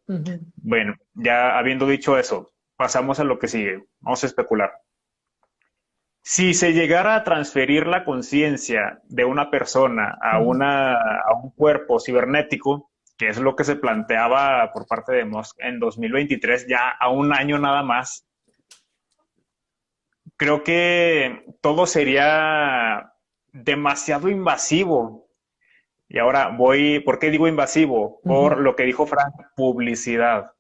Bueno, ya habiendo dicho eso, pasamos a lo que sigue. Vamos a especular. Si se llegara a transferir la conciencia de una persona a un cuerpo cibernético, que es lo que se planteaba por parte de Musk en 2023, ya a un año nada más, creo que todo sería demasiado invasivo. Y ahora ¿por qué digo invasivo? Por lo que dijo Frank, publicidad.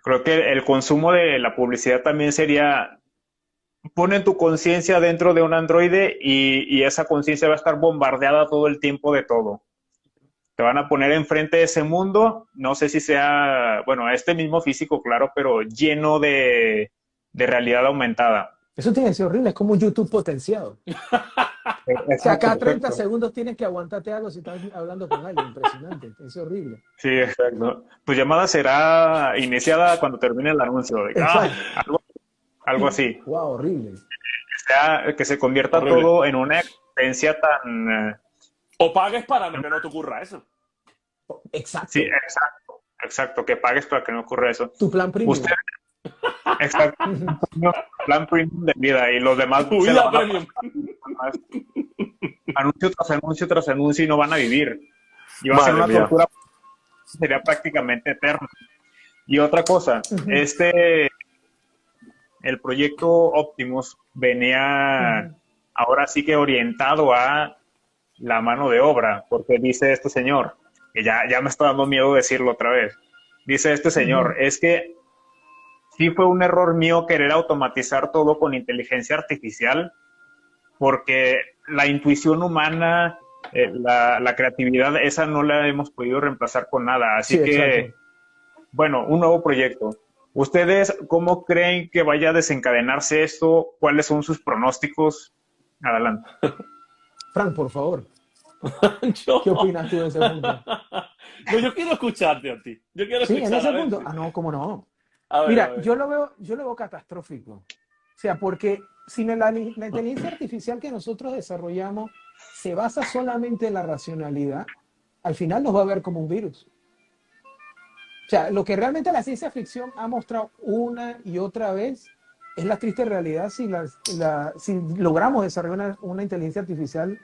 Creo que el consumo de la publicidad también sería, ponen tu conciencia dentro de un androide y esa conciencia va a estar bombardeada todo el tiempo de todo. Te van a poner enfrente de ese mundo, no sé si sea, bueno, este mismo físico, claro, pero lleno de realidad aumentada. Eso tiene que ser horrible, es como un YouTube potenciado. O sea, cada 30 segundos tienes que aguantarte algo si estás hablando con alguien, impresionante, es horrible. Sí, exacto. Tu llamada será iniciada cuando termine el anuncio. Algo así. Wow, horrible. Que se convierta horrible. Todo en una experiencia tan... O pagues para que no te ocurra eso. Exacto. Sí, exacto, que pagues para que no ocurra eso. Tu plan premium. Exacto. Plan premium de vida y los demás anuncio tras anuncio y no van a vivir. Y va a ser una tortura, sería prácticamente eterna. Y otra cosa, el proyecto Optimus venía ahora sí que orientado a la mano de obra, porque dice este señor, que ya me está dando miedo decirlo otra vez, dice este señor, es que sí fue un error mío querer automatizar todo con inteligencia artificial, porque la intuición humana, la creatividad, esa no la hemos podido reemplazar con nada. Así que, exacto. Bueno, un nuevo proyecto. ¿Ustedes cómo creen que vaya a desencadenarse esto? ¿Cuáles son sus pronósticos? Adelante. Frank, por favor. ¿Qué opinas tú de ese punto? No, yo quiero escucharte a ti. Yo quiero sí, en ese punto. Ah, no, cómo no. Mira, yo lo veo catastrófico. O sea, porque si la inteligencia artificial que nosotros desarrollamos se basa solamente en la racionalidad, al final nos va a ver como un virus. O sea, lo que realmente la ciencia ficción ha mostrado una y otra vez es la triste realidad si logramos desarrollar una inteligencia artificial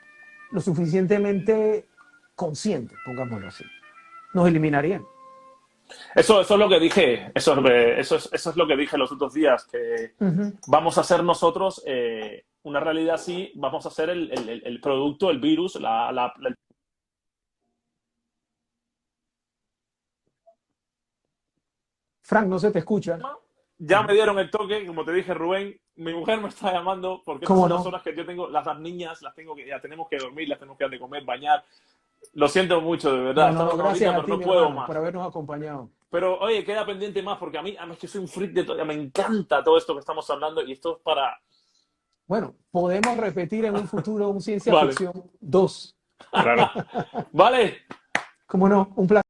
lo suficientemente consciente, pongámoslo así. Nos eliminarían. Eso es lo que dije, eso es lo que dije los otros días, que vamos a ser nosotros una realidad así, vamos a ser el producto, el virus, Frank, no se te escucha. Ya me dieron el toque, como te dije, Rubén, mi mujer me está llamando porque estas son las horas que yo tengo, las niñas, ya tenemos que dormir, las tenemos que dar de comer, bañar. Lo siento mucho, de verdad. Gracias a ti, no puedo más. por habernos acompañado. Pero, oye, queda pendiente más porque a mí, además que soy un freak de todo, me encanta todo esto que estamos hablando y esto es Bueno, podemos repetir en un futuro un Ciencia Ficción 2. Claro. Vale. ¿Cómo no? Un placer.